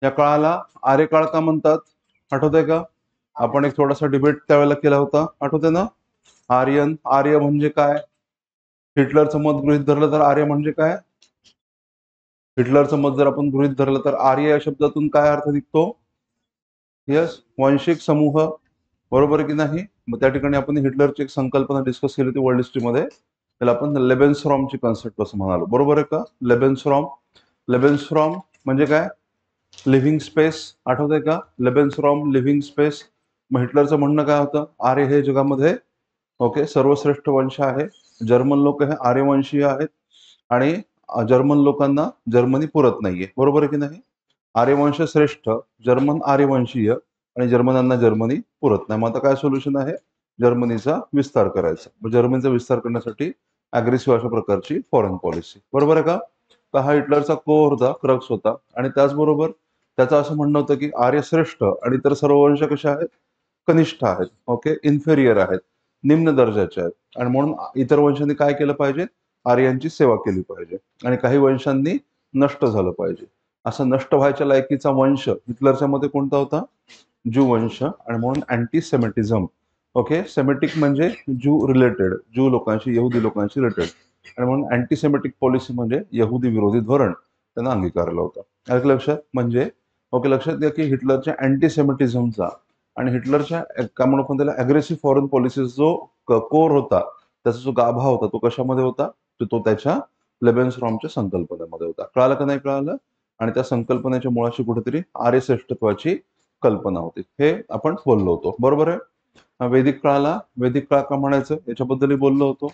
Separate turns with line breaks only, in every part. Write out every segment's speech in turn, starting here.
या काळाला आर्यकाळ का म्हणतात? आठवतंय का? आपण एक थोडासा डिबेट त्यावेळेला केला होता, आठवतंय ना? आर्य म्हणजे काय? हिटलरचं मत गृहीत धरलं तर आर्य म्हणजे काय? हिटलरचं मत जर आपण गृहीत धरलं तर आर्य या शब्दातून काय अर्थ निघतो? यस, वांशिक समूह. बरोबर आहे की नाही? मग त्या ठिकाणी आपण हिटलरची एक संकल्पना डिस्कस केली होती वर्ल्ड हिस्ट्रीमध्ये. त्याला आपण लेबेन्सरॉमची कन्सेप्ट असं म्हणालो. बरोबर आहे का? लेबेन्सरॉम म्हणजे काय? Living space. आठवतंय का? लेबेन्सरॉम लिव्हिंग स्पेस. मग हिटलरचं म्हणणं काय होतं? आर्य हे जगामध्ये सर्वश्रेष्ठ वंश आहे. जर्मन लोक हे आर्यवंशीय आहेत आणि जर्मन लोकांना जर्मनी पुरत नाहीये. बरोबर आहे की नाही? आर्यवंश श्रेष्ठ, जर्मन आर्यवंशीय आणि जर्मनांना जर्मनी पुरत नाही. मग आता काय सोल्युशन आहे? जर्मनीचा विस्तार करायचा. मग जर्मनीचा विस्तार करण्यासाठी अग्रेसिव्ह अशा प्रकारची फॉरेन पॉलिसी. बरोबर आहे का? तर हा हिटलरचा कोर होता, क्रक्स होता. आणि त्याचबरोबर त्याचं असं म्हणणं होतं की आर्य श्रेष्ठ आणि इतर सर्व वंश कसे आहेत? कनिष्ठ आहेत. इन्फेरियर आहेत, निम्न दर्जाचे आहेत. आणि म्हणून इतर वंशांनी काय केलं पाहिजे? आर्यांची सेवा केली पाहिजे आणि काही वंशांनी नष्ट झालं पाहिजे. असं नष्ट व्हायच्या लायकीचा वंश हिटलरच्या मध्ये कोणता होता? ज्यू वंश. आणि म्हणून अँटीसेमेटिझम. सेमेटिक म्हणजे ज्यू रिलेटेड, ज्यू लोकांशी, यहुदी लोकांशी रिलेटेड. आणि म्हणून अँटीसेमेटिक पॉलिसी म्हणजे यहुदी विरोधी धोरण त्यांना अंगीकारलं होतं. आलं लक्षात? म्हणजे लक्षात घ्या की हिटलरच्या अँटीसेमेटिझमचा आणि हिटलरच्या काय म्हणून आपण त्याला अग्रेसिव्ह फॉरेन पॉलिसीचा जो कोर होता, त्याचा जो गाभा होता, तो कशामध्ये होता? तो त्याच्या लेबेन्सरॉमच्या संकल्पनेमध्ये होता. कळालं का नाही कळालं? आणि त्या संकल्पनेच्या मुळाशी कुठेतरी आर्यश्रेष्ठत्वाची कल्पना होती. हे आपण बोललो होतो. बरोबर आहे? वैदिक काळ का म्हणायचं याच्याबद्दलही बोललो होतो.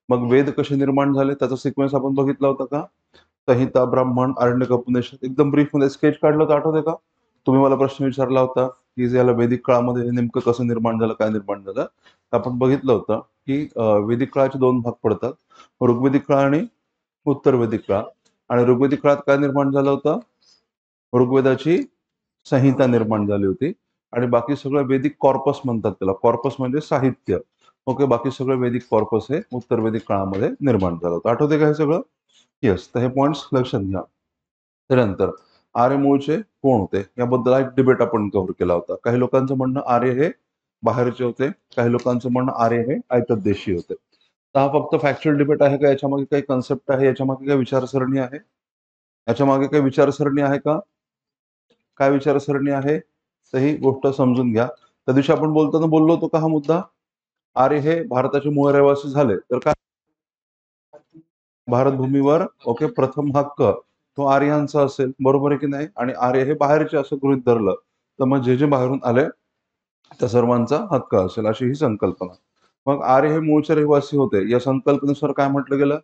मग वेद कसे निर्माण झाले त्याचा सिक्वेन्स आपण बघितला होता का? संहिता, ब्राह्मण, आरण्यक, उपनिषद. एकदम ब्रीफ मध्ये स्केच काढलं होतं, आठवतंय का? तुम्ही मला प्रश्न विचारला होता की याला वैदिक काळामध्ये हे नेमकं कसं निर्माण झालं, काय निर्माण झालं. आपण बघितलं होतं की वैदिक काळाचे दोन भाग पडतात, ऋग्वेदिक काळ आणि उत्तर वैदिक काळ. आणि ऋग्वेदिक काळात काय निर्माण झालं होतं? ऋग्वेदाची संहिता निर्माण झाली होती आणि बाकी सगळं वैदिक कॉर्पस म्हणतात त्याला. कॉर्पस म्हणजे साहित्य. बाकी सगळं वैदिक कॉर्पस हे उत्तर वैदिक काळामध्ये निर्माण झालं होतं. आठवते का हे सगळं? येस. तर हे पॉइंट्स लक्षात घ्या. त्यानंतर आर्य मूळचे कोण होते याबद्दल एक डिबेट आपण कव्हर केला होता. काही लोकांचं म्हणणं आर्य हे बाहेरचे होते, काही लोकांचं म्हणणं आर्य हे आयतदेशी होते. तर हा फक्त फॅक्च्युअल डिबेट आहे का? याच्यामागे काही कन्सेप्ट आहे? याच्यामागे काही विचारसरणी आहे? याच्यामागे काही विचारसरणी आहे का? काय विचारसरणी आहे? तर ही गोष्ट समजून घ्या. त्या दिवशी आपण बोलताना बोललो होतो का हा मुद्दा? आर्य हे भारताचे मूळ रहिवासी झाले तर काय भारत भूमीवर प्रथम हक्क तो आर्यांचा असेल. बरोबर आहे की नाही? आणि आर्य हे बाहेरचे असं गृहीत धरलं तर मग जे जे बाहेरून आले त्या सर्वांचा हक्क असेल, अशी ही संकल्पना. मग आर्य हे मूळचे रहिवासी होते या संकल्पनेनुसार काय म्हटलं गेलं?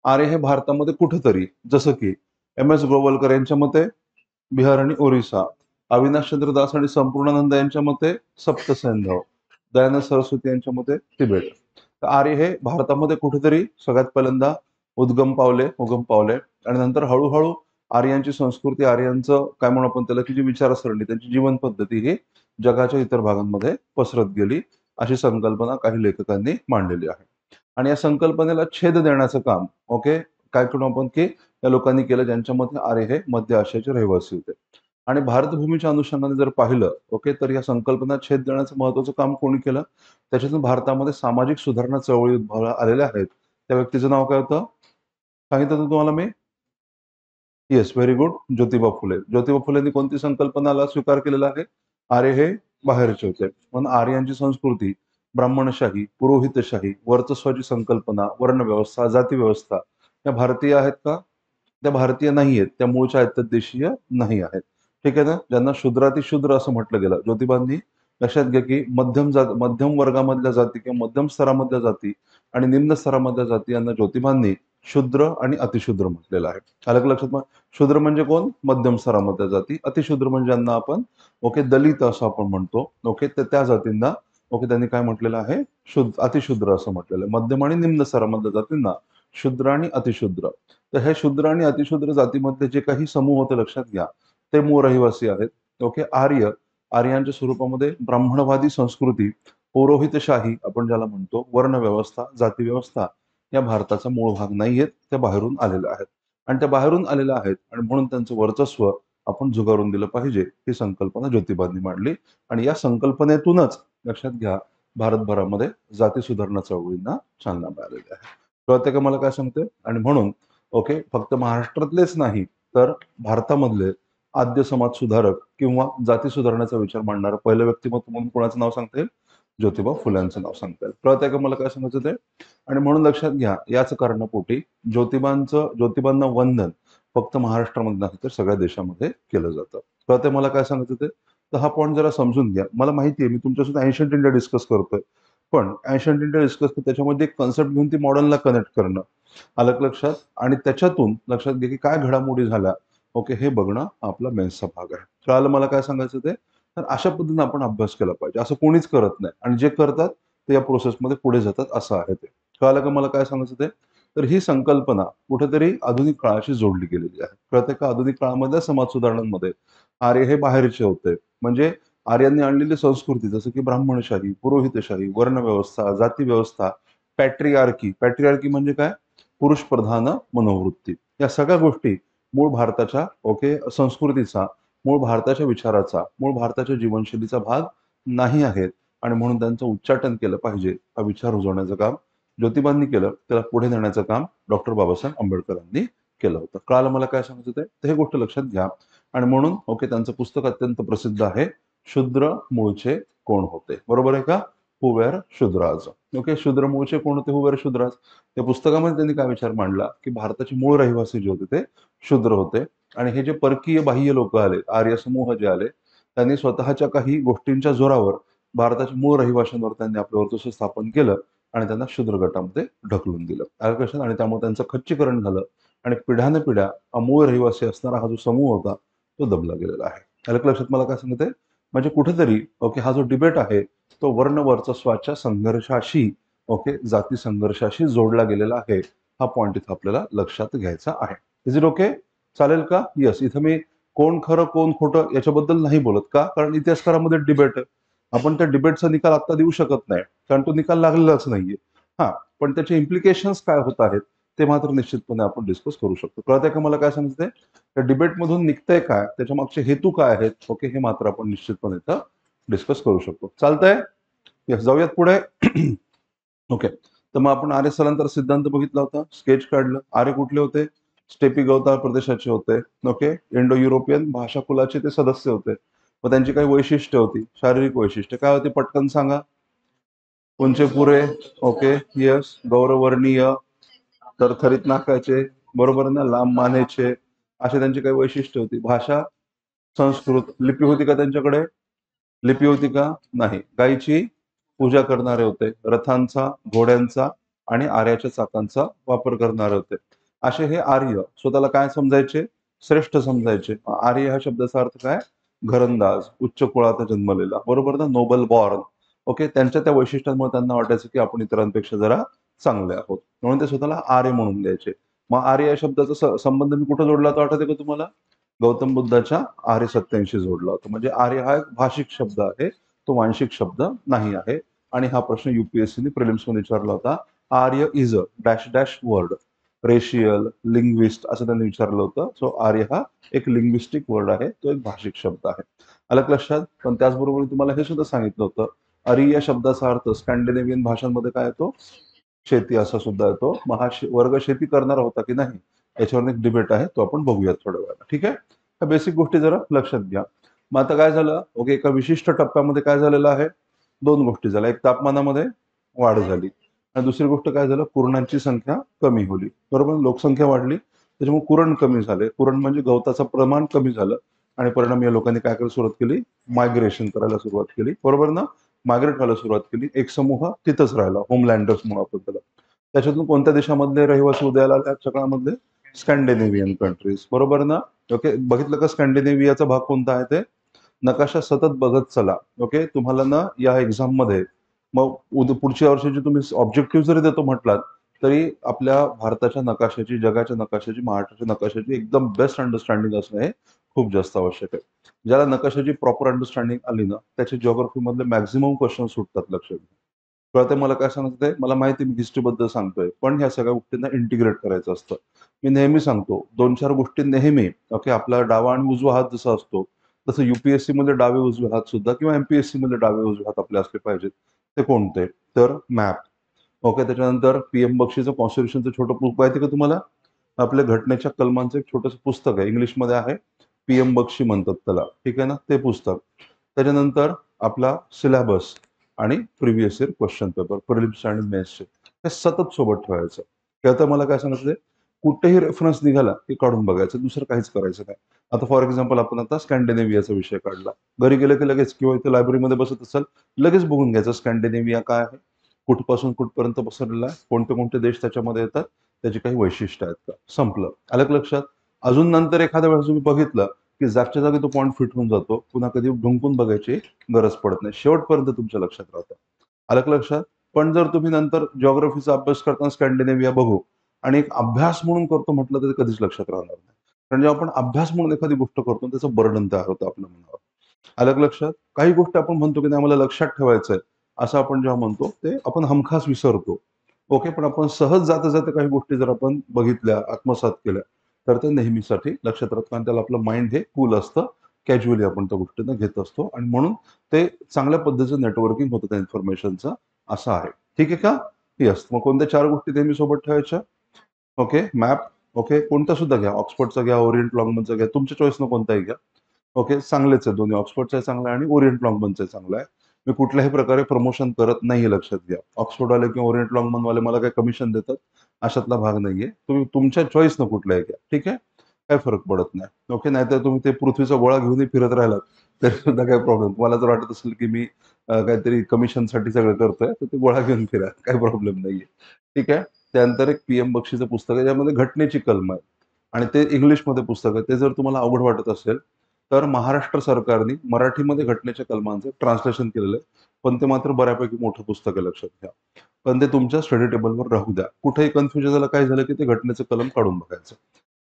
आर्य हे भारतामध्ये कुठेतरी, जसं की एम एस गोवलकर यांच्या मते बिहार आणि ओरिसा, अविनाशचंद्र दास आणि संपूर्णानंद यांच्या मते सप्तसैंधव, दयानंद सरस्वती यांच्या मते तिबेट. तर आर्य हे भारतामध्ये कुठेतरी सगळ्यात पहिल्यांदा उगम पावले आणि नंतर हळूहळू आर्यांची संस्कृती, आर्यांचं काय म्हणू आपण त्याला, की जी विचारसरणी, त्यांची जीवन पद्धती ही जगाच्या इतर भागांमध्ये पसरत गेली, अशी संकल्पना काही लेखकांनी मांडलेली आहे. आणि या संकल्पनेला छेद देण्याचं काम काय करू आपण की या लोकांनी केलं ज्यांच्या मते आर्य हे मध्य आशियाचे रहिवासी होते. आणि भारतभूमीच्या अनुषंगाने जर पाहिलं तर या संकल्पना छेद देण्याचं महत्वाचं काम कोणी केलं? त्याच्यातून भारतामध्ये सामाजिक सुधारणा चळवळी उद्भवाला आलेल्या आहेत. त्या व्यक्तीचं नाव काय होतं? सांगितलं होतं तुम्हाला मी. Yes, very good. Jyotiba Phule. Jyotiba फुलेंनी कोणती संकल्पनाला स्वीकार केलेला आहे? आर्य हे बाहेरचे होते. म्हणून आर्यांची संस्कृती, ब्राह्मणशाही, पुरोहितशाही, वर्चस्वाची संकल्पना, वर्णव्यवस्था, जाती व्यवस्था या भारतीय आहेत का? त्या भारतीय नाही आहेत, त्या मूळच्या आयतदेशीय नाही आहेत. ठीक आहे ना? ज्यांना शूद्रातिशूद्र असं म्हटलं गेलं. ज्योतिबांनी लक्षात घ्या की मध्यम वर्गामधल्या जाती किंवा मध्यम स्तरामधल्या जाती आणि निम्न स्तरामधल्या जाती यांना ज्योतिबांनी शूद्र आणि अतिशूद्र म्हटलेलं आहे. आलं का लक्षात? शूद्र म्हणजे कोण? मध्यम स्तरामधल्या जाती. अतिशूद्र म्हणजे ज्यांना आपण दलित असं आपण म्हणतो. तर त्या जातींना त्यांनी काय म्हटलेलं आहे? अतिशूद्र असं म्हटलेलं आहे. मध्यम आणि निम्न स्तरामधल्या जातींना शूद्र आणि अतिशूद्र. तर हे शूद्र आणि अतिशूद्र जातीमधले जे काही समूह होते लक्षात घ्या, ते मूळ रहिवासी आहेत. आर्यांच्या स्वरूपामध्ये ब्राह्मणवादी संस्कृती, पौरोहितशाही आपण ज्याला म्हणतो, वर्णव्यवस्था, जाती व्यवस्था या भारताचा मूळ भाग नाहीयेत, त्या बाहेरून आलेल्या आहेत. आणि त्या बाहेरून आलेल्या आहेत आणि म्हणून त्यांचं वर्चस्व आपण झुगारून दिलं पाहिजे, ही संकल्पना ज्योतिबांनी मांडली. आणि या संकल्पनेतूनच लक्षात घ्या, भारतभरामध्ये जाती सुधारणा चळवळींना चालना मिळालेली आहे. कळते का मला काय सांगते? आणि म्हणून ओके, फक्त महाराष्ट्रातलेच नाही तर भारतामधले आद्य समाज सुधारक किंवा जाती सुधारण्याचा विचार मांडणारं पहिलं व्यक्तिमत्व म्हणून कोणाचं नाव सांगता येईल? ज्योतिबा फुल्यांचं नाव सांगता येईल. कळतंय का मला काय सांगायचं ते? आणि म्हणून लक्षात घ्या, याच कारणापोटी ज्योतिबांना वंदन फक्त महाराष्ट्रामध्ये नाही तर सगळ्या देशामध्ये केलं जातं. कळतंय मला काय सांगायचं ते? तर हा पॉईंट जरा समजून घ्या. मला माहिती आहे मी तुमच्यासोबत एन्शंट इंडिया डिस्कस करतोय, पण एन्शंट इंडिया डिस्कस करतो त्याच्यामध्ये एक कन्सेप्ट घेऊन ती मॉडर्नला कनेक्ट करणं, आलं का लक्षात? आणि त्याच्यातून लक्षात घ्या की काय घडामोडी झाल्या, ओके, हे बघणं हा आपला मेन्सचा भाग आहे. कळालं मला काय सांगायचं ते? तर अशा पद्धतीने आपण अभ्यास केला पाहिजे. असं कोणीच करत नाही आणि जे करतात ते या प्रोसेसमध्ये पुढे जातात, असं आहे ते. कळालं का मला काय सांगायचं ते? तर ही संकल्पना कुठेतरी आधुनिक काळाशी जोडली गेलेली आहे. कळते का? आधुनिक काळामधल्या समाज सुधारणांमध्ये आर्य हे बाहेरचे होते. म्हणजे आर्यांनी आणलेली संस्कृती जसं की ब्राह्मणशाही, पुरोहितशाही, वर्णव्यवस्था, जाती व्यवस्था, पॅट्रियार्की म्हणजे काय? पुरुष प्रधान मनोवृत्ती. या सगळ्या गोष्टी मूळ भारताच्या ओके संस्कृतीचा, मूळ भारताच्या विचाराचा, मूळ भारताच्या जीवनशैलीचा भाग नाही आहेत. आणि म्हणून त्यांचं उच्चाटन केलं पाहिजे, हा विचार रुजवण्याचं काम ज्योतिबांनी केलं. त्याला पुढे नेण्याचं काम डॉक्टर बाबासाहेब आंबेडकरांनी केलं होतं. कळालं मला काय सांगायचं ते? तर हे गोष्ट लक्षात घ्या. आणि म्हणून ओके, त्यांचं पुस्तक अत्यंत प्रसिद्ध आहे, शूद्र मूळचे कोण होते. बरोबर आहे का? हु वेअर शूद्राज. ओके, शूद्र मूळचे कोण होते? हु वेअर शूद्राज. त्या पुस्तकामध्ये त्यांनी काय विचार मांडला की भारताचे मूळ रहिवासी जे होते ते शूद्र होते. आणि हे जे परकीय बाह्य लोक आले, आर्य समूह जे आले, त्यांनी स्वतःच्या काही गोष्टींच्या जोरावर भारताच्या मूळ रहिवाशांवर त्यांनी आपलं वर्चस्व स्थापन केलं आणि त्यांना शूद्र गटामध्ये ढकलून दिलं. आणि त्यामुळे त्यांचं खच्चीकरण झालं आणि पिढ्यानपिढ्या मूळ रहिवासी असणारा हा जो समूह होता तो दबला गेलेला आहे. आलं लक्षात मला काय सांगते? म्हणजे कुठेतरी ओके, हा जो डिबेट आहे तो वर्ण वर्चस्वाच्या संघर्षाशी ओके जाती संघर्षाशी जोडला गेलेला आहे. हा पॉईंट इथं आपल्याला लक्षात घ्यायचा आहे. Is it okay? चालेल का? येस. इथं मी कोण खरं कोण खोटं याच्याबद्दल नाही बोलत. का? कारण इतिहासकारामध्ये डिबेट आहे. आपण त्या डिबेटचा निकाल आता देऊ शकत नाही, कारण तो निकाल लागलेलाच नाहीये. हा, पण त्याचे इम्प्लिकेशन्स काय होत आहेत ते मात्र निश्चितपणे आपण डिस्कस करू शकतो. कळतंय का मला काय सांगितलंय? त्या डिबेटमधून निघतंय काय, त्याच्या मागचे हेतू काय आहेत, ओके, हे मात्र आपण निश्चितपणे इथं डिस्कस करू शकतो. चालतंय? येस, जाऊयात पुढे. ओके, तर मग आपण आर्य स्थलांतर सिद्धांत बघितला होता, स्केच काढलं. आर्य कुठले होते? स्टेपी गवताळ प्रदेशाचे होते. ओके, इंडो युरोपियन भाषा कुलाचे ते सदस्य होते. मग त्यांची काही वैशिष्ट्य होती, शारीरिक वैशिष्ट्य काय होती? पटकन सांगा. उंचे पुरे, ओके, यस. गौरवर्णीय, थरथरीत नाकाचे, बरोबर ना, लांब मानेचे, असे त्यांची काही वैशिष्ट्य होती. भाषा संस्कृत. लिपी होती का त्यांच्याकडे? लिपी होती का? नाही. गायीची पूजा करणारे होते. रथांचा, घोड्यांचा आणि आर्याच्या चाकांचा वापर करणारे होते. असे हे आर्य स्वतःला काय समजायचे? श्रेष्ठ समजायचे. आर्य ह्या शब्दाचा अर्थ काय? घरंदाज, उच्च कुळात जन्मलेला, बरोबर ना, नोबल बॉर्न. ओके, त्यांच्या त्या वैशिष्ट्यांमुळे त्यांना वाटायचं की आपण इतरांपेक्षा जरा चांगले आहोत, म्हणून ते स्वतःला आर्य म्हणून द्यायचे. मग आर्य या शब्दाचा संबंध मी कुठं जोडला होता आठवते का तुम्हाला? गौतम बुद्धाच्या आर्य सत्यांशी जोडला होता. म्हणजे आर्य हा एक भाषिक शब्द आहे, तो वांशिक शब्द नाही आहे. आणि हा प्रश्न युपीएससीने प्रिलिम्स मध्ये विचारला होता. Arya is a dash dash word, racial, linguist असं त्यांनी विचारलं होतं. सो आर्य हा एक लिंग्विस्टिक वर्ड आहे, तो एक भाषिक शब्द आहे. अलग लक्षात. पण त्याचबरोबर मी तुम्हाला हे सुद्धा सांगितलं होतं, आर्य या शब्दाचा अर्थ स्कॅन्डिनेव्हियन भाषांमध्ये काय येतो? शेती असा सुद्धा येतो. मग हा वर्ग शेती करणारा होता की नाही याच्यावर एक डिबेट आहे, तो आपण बघूयात थोड्या वेळाला. ठीक आहे? ह्या बेसिक गोष्टी जरा लक्षात घ्या. मग आता काय झालं? ओके, एका विशिष्ट टप्प्यामध्ये काय झालेलं आहे? दोन गोष्टी झाल्या. एक, तापमानामध्ये वाढ झाली आणि दुसरी गोष्ट काय झालं? कुरणांची संख्या कमी होली. बरोबर, लोकसंख्या वाढली त्याच्यामुळे कुरण कमी झाले. कुरण म्हणजे गवताचं प्रमाण कमी झालं आणि परिणामी या लोकांनी काय करायला सुरुवात केली? मायग्रेशन करायला सुरुवात केली. बरोबर ना? मायग्रेट व्हायला सुरुवात केली. एक समूह तिथंच राहिला, होमलँडर्स म्हणून आपण त्याला. त्याच्यातून कोणत्या देशामधले रहिवासी उदयाला आले? सगळ्यामधले स्कॅन्डिनेव्हियन कंट्रीज. बरोबर ना? ओके, बघितलं का स्कॅन्डिनेव्हियाचा भाग कोणता आहे ते? नकाशा सतत बघत चला. ओके, तुम्हाला ना या एक्झाम मध्ये मग पुढच्या वर्षीचे तुम्ही ऑब्जेक्टिव्ह जरी देतो म्हटलात तरी आपल्या भारताच्या नकाशाची, जगाच्या नकाशाची, महाराष्ट्राच्या नकाशाची एकदम बेस्ट अंडरस्टँडिंग असणं हे खूप जास्त आवश्यक आहे. ज्याला नकाशाची प्रॉपर अंडरस्टँडिंग आली ना त्याचे जिओग्राफी मधले मॅक्झिमम क्वेश्चन सुटतात. लक्षात घ्या. कळतंय मला काय सांगतंय? मला माहिती आहे मी हिस्ट्रीबद्दल सांगतोय, पण ह्या सगळ्या गोष्टींना इंटिग्रेट करायचं असतं. मी नेहमी सांगतो 2-4 गोष्टी नेहमी ओके आपला डावा आणि उजवा हात जसा असतो, तसं यू-पी-एस-सी मध्ये डावे उजवे हात सुद्धा किंवा एम-पी-एस-सी मध्ये डावे उजवे हात आपले असले पाहिजेत. ते कोणते? तर मॅप. ओके त्याच्यानंतर पी-एम बक्षीचं कॉन्स्टिट्यूशनचं छोटं बुक माहिती आहे का तुम्हाला? आपल्या घटनेच्या कलमांचं एक छोटंसं पुस्तक आहे. इंग्लिशमध्ये आहे. पी-एम बक्षी म्हणतात त्याला. ठीक आहे ना? ते पुस्तक. त्याच्यानंतर आपला सिलेबस आणि previous year question paper, prelims आणि मेन्सचे. हे सतत सोबत ठेवायचं. त्यात मला काय सांगितलंय? कुठेही रेफरन्स निघाला की काढून बघायचं. दुसरं काहीच करायचं नाही. आता फॉर एक्झाम्पल आपण आता स्कॅन्डिनेव्हियाचा विषय काढला. घरी गेलं की लगेच किंवा इथे लायब्ररीमध्ये बसत असाल, लगेच बघून घ्यायचं स्कॅन्डिनेव्हिया काय आहे? कुठपासून कुठपर्यंत पसरलेला आहे? कोणते-कोणते देश त्याच्यामध्ये येतात? त्याची काही वैशिष्ट्य आहेत का? संपलं. आलं का लक्षात? अजून नंतर एखाद्या वेळेस तुम्ही बघितलं की जागच्या जागी तो पॉइंट फिट होऊन जातो. पुन्हा कधी ढुंकून बघायची गरज पडत नाही. शेवटपर्यंत तुमच्या लक्षात राहतं. आलं का लक्षात? पण जर तुम्ही नंतर जिओग्राफीचा अभ्यास करताना स्कॅन्डिनेव्हिया बघू आणि एक अभ्यास म्हणून करतो म्हटलं तर ते कधीच लक्षात राहणार नाही. कारण जेव्हा आपण अभ्यास म्हणून एखादी गोष्ट करतो त्याचं बर्डन तयार होतं आपल्या मनावर. आलं का लक्षात? काही गोष्टी आपण म्हणतो की नाही आम्हाला लक्षात ठेवायचंय, असं आपण जेव्हा म्हणतो ते आपण हमखास विसरतो. ओके. पण आपण सहज जाता-जाता काही गोष्टी जर आपण बघितल्या, आत्मसात केल्या, तर ते नेहमीसाठी लक्षात राहतं. कारण त्याला आपलं माइंड हे कूल असतं. कॅज्युअली आपण त्या गोष्टींना घेत असतो आणि म्हणून ते चांगल्या पद्धतीचं नेटवर्किंग होतं त्या इन्फॉर्मेशनचं असं आहे. ठीक आहे का? येस. मग कोणत्या 4 गोष्टी नेहमी सोबत ठेवायच्या? ओके. मॅप. ओके. कोणता सुद्धा घ्या. ऑक्सफोर्डचा घ्या, ओरिएंट लॉंगमनचा घ्या. तुमच्या चॉईसनं कोणताही घ्या. ओके. चांगलेच आहे दोन्ही. ऑक्सफोर्डचा चांगला आहे आणि ओरिएंट लॉंगमनचा चांगला आहे. मी कुठल्याही प्रकारे प्रमोशन करत नाहीये लक्षात घ्या. ऑक्सफोर्डवाले किंवा ओरिएंट लॉंगमनवाले मला काही कमिशन देतात, अशातला भाग नाहीये. तुम्ही तुमच्या चॉईसनं कुठलाही घ्या. ठीक आहे? काही फरक पडत नाही. ओके. नाहीतर तुम्ही ते पृथ्वीचा गोळा घेऊनही फिरत राहिलात, तरी सुद्धा काही प्रॉब्लेम. तुम्हाला जर वाटत असेल की मी काहीतरी कमिशनसाठी सगळं करतोय, तर ते गोळा घेऊन फिरा. काही प्रॉब्लेम नाहीये. ठीक आहे? त्यानंतर एक पी-एम बक्षीचं पुस्तक आहे, ज्यामध्ये घटनेची कलमं आहेत आणि ते इंग्लिशमध्ये पुस्तक आहे. ते जर तुम्हाला अवघड वाटत असेल, तर महाराष्ट्र सरकारने मराठीमध्ये घटनेच्या कलमांचं ट्रान्सलेशन केलेलं आहे. पण ते मात्र बऱ्यापैकी मोठं पुस्तक आहे लक्षात घ्या. पण ते तुमच्या स्टडी टेबलवर राहू द्या. कुठेही कन्फ्युजन झालं, काय झालं, की ते घटनेचं कलम काढून बघायचं.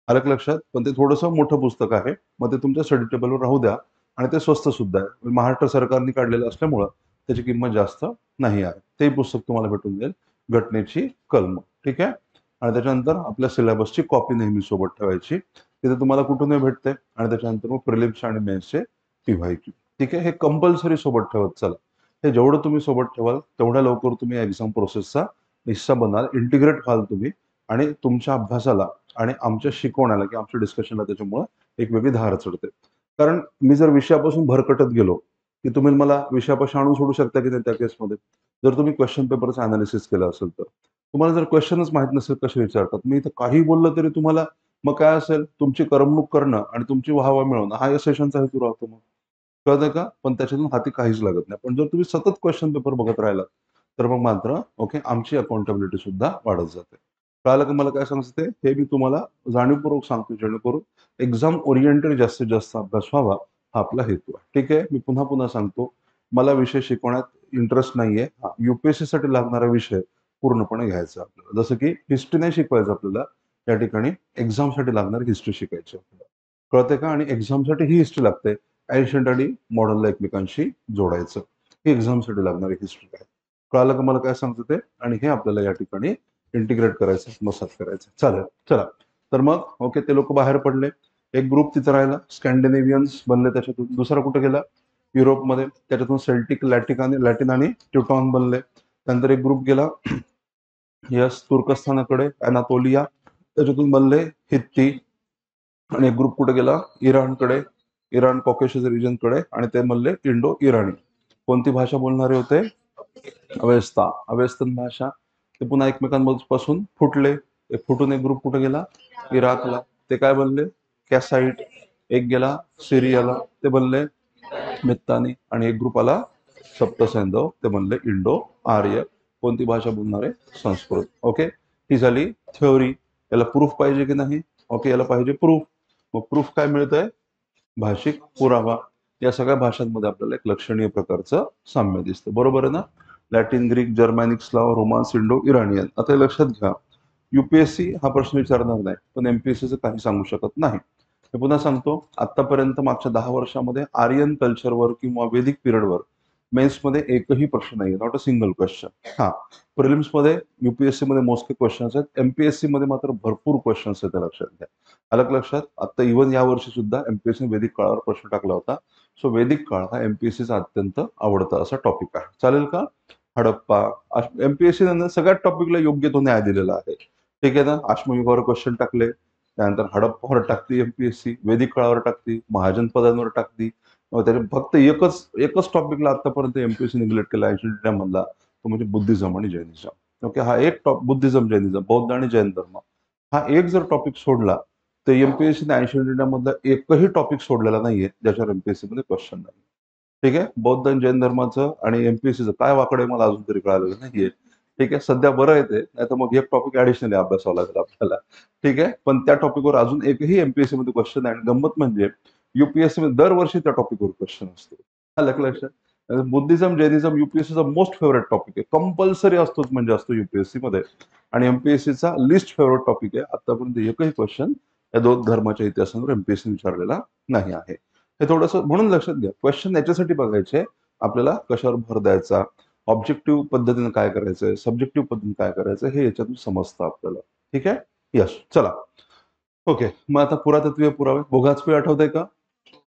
आलं का लक्षात? पण ते थोडंसं मोठं पुस्तक आहे. मग ते तुमच्या स्टडी टेबलवर राहू द्या आणि ते स्वस्त सुद्धा आहे. महाराष्ट्र सरकारने काढलेलं असल्यामुळं त्याची किंमत जास्त नाही आहे. ते पुस्तक तुम्हाला भेटून जाईल. घटनेची कलम. ठीक आहे? आणि त्याच्यानंतर आपल्या सिलेबसची कॉपी नेहमी सोबत ठेवायची. तिथे तुम्हाला कुठूनही भेटते आणि त्याच्यानंतर मग प्रिलिम्स आणि मेन्सचे पी-वाय-क्यू. ठीक आहे? हे कंपल्सरी सोबत ठेवत चला. हे जेवढं तुम्ही सोबत ठेवाल, तेवढ्या लवकर तुम्ही एक्झाम प्रोसेसचा हिस्सा बनाल, इंटिग्रेट व्हाल तुम्ही आणि तुमच्या अभ्यासाला आणि आमच्या शिकवण्याला किंवा आमच्या डिस्कशनला त्याच्यामुळं एक वेगळी धार चढते. कारण मी जर विषयापासून भरकटत गेलो, की तुम्ही मला विषयापासून आणून सोडू शकता की नाही त्या केसमध्ये? जर तुम्ही क्वेश्चन पेपरचं अनालिसिस केलं असेल तर. तुम्हाला जर क्वेश्चनच माहीत नसेल कसे विचारतात, मी इथं काहीही बोललं तरी तुम्हाला मग काय असेल, तुमची करमणूक करणं आणि तुमची वाहवा मिळवणं हा या सेशनचा हेतू राहतो मग. कळतंय का? पण त्याच्यातून हाती काहीच लागत नाही. पण जर तुम्ही सतत क्वेश्चन पेपर बघत राहिलात, तर मग मात्र ओके आमची अकाउंटेबिलिटी सुद्धा वाढत जाते. कळालं का मला काय सांगायचं ते? हे मी तुम्हाला जाणीवपूर्वक सांगतो जेणेकरून एक्झाम ओरिएंटेड जास्तीत जास्त अभ्यास व्हावा हा आपला हेतू आहे. ठीक आहे? मी पुन्हा सांगतो, मला विषय शिकवण्यात इंटरेस्ट नाहीये. हां, यू-पी-एस-सीसाठी लागणारा विषय पूर्णपणे घ्यायचा आहे आपल्याला. जसं की हिस्ट्री नाही शिकवायचं आपल्याला, त्या ठिकाणी एक्झामसाठी लागणारी हिस्ट्री शिकायची आपल्याला. कळतंय का? आणि एक्झामसाठी ही हिस्ट्री लागते. एन्शियंट आणि मॉडर्नला एकमेकांशी जोडायचं. ही एक्झामसाठी लागणारी हिस्ट्री आहे. कळालं का मला काय सांगतो ते? आणि हे आपल्याला या ठिकाणी इंटिग्रेट करायचं, मसाज करायचं. चालेल. चला. तर मग ओके ते लोकं बाहेर पडले. एक ग्रुप तिथं राहिला. स्कॅन्डिनेव्हियन्स बनले त्याच्यातून. दुसरा कुठे गेला? युरोपमध्ये. त्याच्यातून सेल्टिक, लॅटिन आणि टेउटॉन बनले. त्यानंतर एक ग्रुप गेला यस तुर्कस्थानाकडे, अनातोलिया. त्याच्यातून बनले हित्ती आणि एक ग्रुप कुठे गेला? इराणकडे, इराण कॉकेशस रिजनकडे आणि ते बनले इंडो इराणी. कोणती भाषा बोलणारे होते? अवेस्ता. अवेस्तन भाषा. ते पुन्हा एकमेकांपासून फुटले. फुटून एक ग्रुप कुठे गेला? इराकला. ते काय बनले? कॅसाईट. एक गेला सिरियाला. ते बनले मित्तानी आणि एक ग्रुप आला सप्तसैंधव. ते बनले इंडो आर्य. कोणती भाषा बोलणारे? संस्कृत. ओके. ही झाली थ्योरी. याला प्रूफ पाहिजे की नाही? ओके. याला पाहिजे प्रूफ. मग प्रूफ काय मिळतंय? भाषिक पुरावा. या सगळ्या भाषांमध्ये आपल्याला एक लक्षणीय प्रकारचं साम्य दिसतं. बरोबर आहे ना? Latin, Greek, Germanic, Slav, Romance, Indo Iranian. आता हे लक्षात घ्या. यूपीएससी हा प्रश्न विचारणार नाही, पण एमपीएससीचं काही सांगू शकत नाही. मी पुन्हा सांगतो, आतापर्यंत मागच्या 10 वर्षामध्ये आर्यन कल्चरवर किंवा वैदिक पिरियडवर मेन्स मध्ये एकही प्रश्न नाही, नॉट अ सिंगल क्वेश्चन. हा, प्रिलिम्स मध्ये युपीएससी मध्ये मोजके क्वेश्चन्स आहेत, एमपीएससी मध्ये मात्र भरपूर क्वेश्चन्स आहेत, लक्षात घ्या. अलग लक्षात. आता इव्हन या वर्षी सुद्धा एमपीएससी वैदिक काळावर प्रश्न टाकला होता. सो वैदिक काळ हा एमपीएससीचा अत्यंत आवडता असा टॉपिक आहे. चालेल का? हडप्पा, एमपीएससी नंतर सगळ्यात टॉपिकला योग्य तो न्याय दिलेला आहे. ठीक आहे ना. अश्मयुगावर क्वेश्चन टाकले, त्यानंतर हडप्पावर टाकती एमपीएससी, वैदिक काळावर टाकती, महाजन पदांवर टाकती. त्याने फक्त एकच टॉपिकला आतापर्यंत एमपीएससी निग्लेक्ट केला 80 मधला, तो म्हणजे बुद्धिझम आणि जैनिझम. ओके, हा एक टॉप, बुद्धिझम जैनिझम, बौद्ध आणि जैन धर्म, हा एक जर टॉपिक सोडला तर एमपीएससीने 80 मधला एकही टॉपिक सोडलेला नाहीये ज्याच्यावर एमपीएससी मध्ये क्वेश्चन नाही. ठीक आहे. बौद्ध आणि जैन धर्माचं आणि एमपीएससीचं काय वाकडं आहे मला अजून तरी कळालेलं नाहीये. ठीक आहे. सध्या बरं येते, नाही तर मग एक टॉपिक ऍडिशनली अभ्यासावा लागेल आपल्याला. ठीक आहे. पण त्या टॉपिकवर अजून एकही एमपीएससी मध्ये क्वेश्चन आहे. आणि गंमत म्हणजे युपीएससी मध्ये दरवर्षी त्या टॉपिकवर क्वेश्चन असतो. आलं का लक्षात? बुद्धिझम जैनिझम युपीएससीचा मोस्ट फेवरेट टॉपिक आहे, कंपल्सरी असतोच म्हणजे असतो युपीएससी मध्ये. आणि एमपीएससीचा लिस्ट फेवरेट टॉपिक आहे. आतापर्यंत एकही क्वेश्चन या दोन धर्माच्या इतिहासावर एमपीएससी विचारलेला नाही आहे. हे थोडंसं म्हणून लक्षात घ्या. क्वेश्चन याच्यासाठी बघायचे आपल्याला कशावर भर द्यायचा, ऑब्जेक्टिव्ह पद्धतीने काय करायचंय, सब्जेक्टिव्ह पद्धतीने काय करायचं, हे याच्यातून समजतं आपल्याला. ठीक आहे. यस, चला. ओके, मग आता पुरातत्वीय पुरावे. बोघाचकोई आठवतंय का?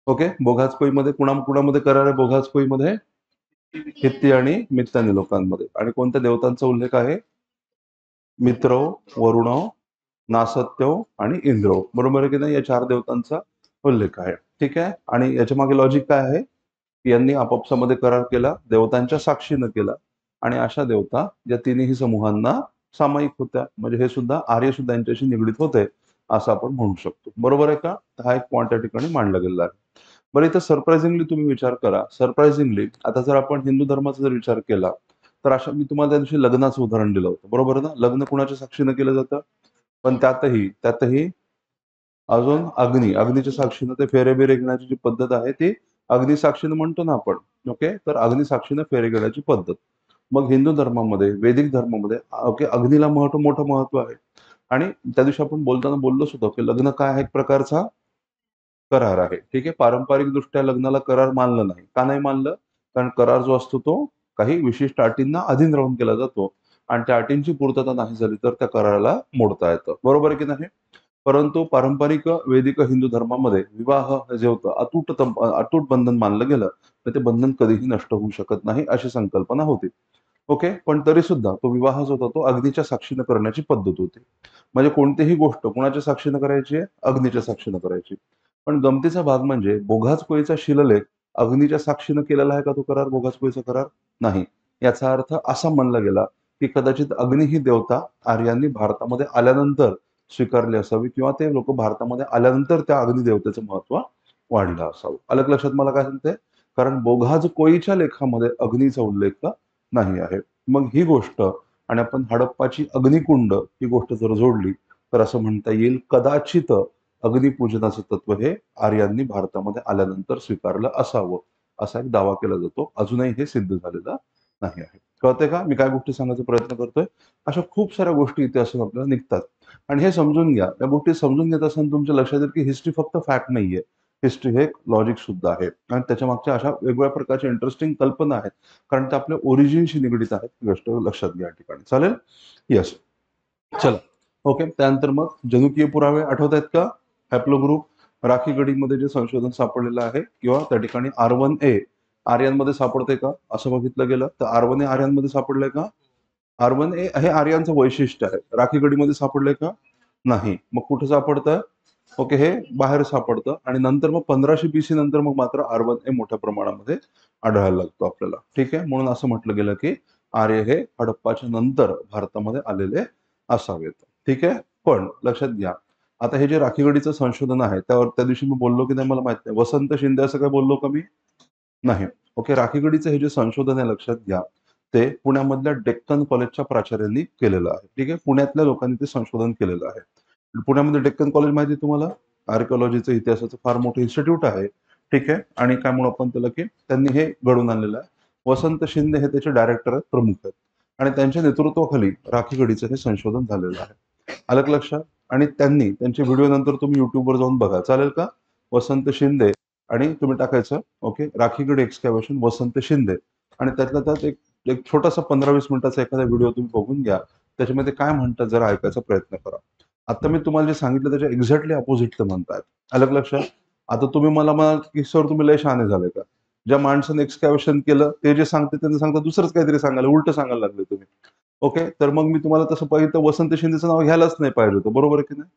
ओके, बोघाचकोईमध्ये कुणामध्ये करार आहे? बोघाचकोईमध्ये हित्ती आणि मित्तानी लोकांमध्ये. आणि कोणत्या देवतांचा उल्लेख आहे? मित्रव, वरुणव, नासत्यव आणि इंद्रव. बरोबर आहे की नाही? या 4 देवतांचा उल्लेख आहे. ठीक आहे. आणि याच्या मागे लॉजिक काय आहे? यांनी आपापसामध्ये करार केला, देवतांच्या साक्षीनं केला. आणि अशा देवता या तिन्ही समूहांना सामायिक होत्या, म्हणजे हे सुद्धा आर्य सुद्धा यांच्याशी निगडीत होते असं आपण म्हणू शकतो. बरोबर आहे का? हा एक पॉईंट या ठिकाणी मांडला गेलेला आहे. बरं, इथं सरप्राइझिंगली तुम्ही विचार करा. सरप्राइझिंगली आता जर आपण हिंदू धर्माचा जर विचार केला तर अशा, मी तुम्हाला त्या दिवशी लग्नाचं उदाहरण दिलं होतं, बरोबर ना? लग्न कुणाच्या साक्षीनं केलं जातं? पण त्यातही अजून अग्नीच्या साक्षीनं ते फेरे बिरे घेण्याची जी पद्धत आहे ती अग्नी साक्षीनं म्हणतो ना आपण. ओके, तर अग्नी साक्षीनं फेरे घेण्याची पद्धत. मग हिंदू धर्मामध्ये, वैदिक धर्मामध्ये ओके, अग्नीला मोठं महत्व आहे. आणि त्या दिवशी आपण बोलताना बोललोच होतो की लग्न काय आहे? एक प्रकारचा करार आहे. ठीक आहे. पारंपरिक दृष्ट्या लग्नाला करार मानलं नाही. का नाही मानलं? कारण करार जो असतो तो काही विशिष्ट अटींना अधीन राहून केला जातो. आणि त्या अटींची पूर्तता नाही झाली तर त्या कराराला मोडता येतं. बरोबर आहे की नाही? परंतु पारंपरिक वैदिक हिंदू धर्मामध्ये विवाह हे जे होतं अतूट बंधन मानलं गेलं, तर ते बंधन कधीही नष्ट होऊ शकत नाही अशी संकल्पना होती. ओके, पण तरी सुद्धा तो विवाह जो होता तो अग्नीच्या साक्षीनं करण्याची पद्धत होती. म्हणजे कोणतीही गोष्ट कोणाच्या साक्षीनं करायची आहे? अग्नीच्या साक्षीनं करायची. पण गमतीचा भाग म्हणजे बोघाचकोईचा शिलालेख अग्नीच्या साक्षीनं केलेला आहे का तो करार? बोघाचकोईचा करार नाही. याचा अर्थ असा मानला गेला की कदाचित अग्नी ही देवता आर्यांनी भारतामध्ये आल्यानंतर स्वीकारली असावी, किंवा ते लोक भारतामध्ये आल्यानंतर त्या अग्नी देवतेचं महत्व वाढलं असावं. अलग लक्षात मला काय सांगते? कारण बोघाचकोईच्या लेखामध्ये अग्नीचा उल्लेख नाही आहे. मग ही गोष्ट आणि आपण हडप्पाची अग्निकुंड ही गोष्ट जर जोडली तर असं म्हणता येईल कदाचित अग्निपूजनाचं तत्व हे आर्यांनी भारतामध्ये आल्यानंतर स्वीकारलं असावं, असा एक दावा केला जातो. अजूनही हे सिद्ध झालेलं नाही आहे. कळते का मी काय गोष्टी सांगायचा प्रयत्न करतोय? अशा खूप साऱ्या गोष्टी इतिहासातून आपल्याला निघतात. आणि हे समजून घ्या, या गोष्टी समजून घेत असताना तुमच्या लक्षात येईल की हिस्ट्री फक्त फॅक्ट नाहीये, हिस्ट्री हे एक लॉजिक सुद्धा आहे. आणि त्याच्या मागच्या अशा वेगवेगळ्या प्रकारच्या इंटरेस्टिंग कल्पना आहेत, कारण ते आपल्या ओरिजिनशी निगडीत आहेत. ही गोष्ट लक्षात घ्या ठिकाणी. चालेल. यस, चला. ओके, त्यानंतर मग जनुकीय पुरावे आठवत आहेत का? हॅप्लो ग्रुप राखी गडीमध्ये जे संशोधन सापडलेलं आहे, किंवा त्या ठिकाणी R1A आर्यांमध्ये सापडते का असं बघितलं गेलं तर R1A आर्यांमध्ये सापडलंय का? R1A हे आर्यांचं वैशिष्ट्य आहे. राखी गडीमध्ये सापडलंय का? नाही. मग कुठे सापडतं? ओके, हे बाहेर सापडतं. आणि नंतर मग 1500 BC नंतर मग मात्र R1A मोठ्या प्रमाणामध्ये आढळायला लागतो आपल्याला. ठीक आहे. म्हणून असं म्हटलं गेलं की आर्य हे हडप्पाच्या नंतर भारतामध्ये आलेले असावेत. ठीक आहे. पण लक्षात घ्या, आता हे जे राखीगडीचं संशोधन आहे त्यावर त्या दिवशी मी बोललो की नाही मला माहित नाही. वसंत शिंदे असं काय बोललो का मी? नाही. ओके, राखीगडीचं हे जे संशोधन आहे लक्षात घ्या, ते पुण्यामधल्या डेक्कन कॉलेजच्या प्राचार्यांनी केलेलं आहे. ठीक आहे. पुण्यातल्या लोकांनी ते संशोधन केलेलं आहे. पुण्यामध्ये डेक्कन कॉलेज माहिती आहे तुम्हाला? आर्किओलॉजीचं, इतिहासाचं फार मोठं इन्स्टिट्यूट आहे. ठीक आहे. आणि काय म्हणू आपण त्याला की त्यांनी हे घडवून आणलेलं आहे. वसंत शिंदे हे त्याचे डायरेक्टर आहेत, प्रमुख आहेत. आणि त्यांच्या नेतृत्वाखाली राखीगडीचं हे संशोधन झालेलं आहे. अलग लक्षात. आणि त्यांनी त्यांचे व्हिडिओ नंतर तुम्ही युट्यूबवर जाऊन बघा. चालेल का? वसंत शिंदे आणि तुम्ही टाकायचं ओके राखीगड एक्सकॅव्हेशन वसंत शिंदे, आणि त्यातल्या त्यात एक एक छोटासा 15-20 मिनिटाचा एखादा व्हिडिओ तुम्ही बघून घ्या. त्याच्यामध्ये काय म्हणतात जरा ऐकायचा प्रयत्न करा. आता मी तुम्हाला जे सांगितलं त्याच्या एक्झॅक्टली अपोझिट ते म्हणतायत. आलं का लक्षात? आता तुम्ही मला म्हणाल, की "सर तुम्ही लय शहाणे झाले का?" ज्या माणसाने एक्सकॅव्हेशन केलं ते जे सांगते त्यांना सांगता दुसरंच काहीतरी सांगायला, उलटं सांगायला लागले तुम्ही. ओके. तर मग मी तुम्हाला तसं पाहिलं वसंत शिंदेचं नाव घ्यायलाच नाही पाहिजे होतं. बरोबर आहे की नाही?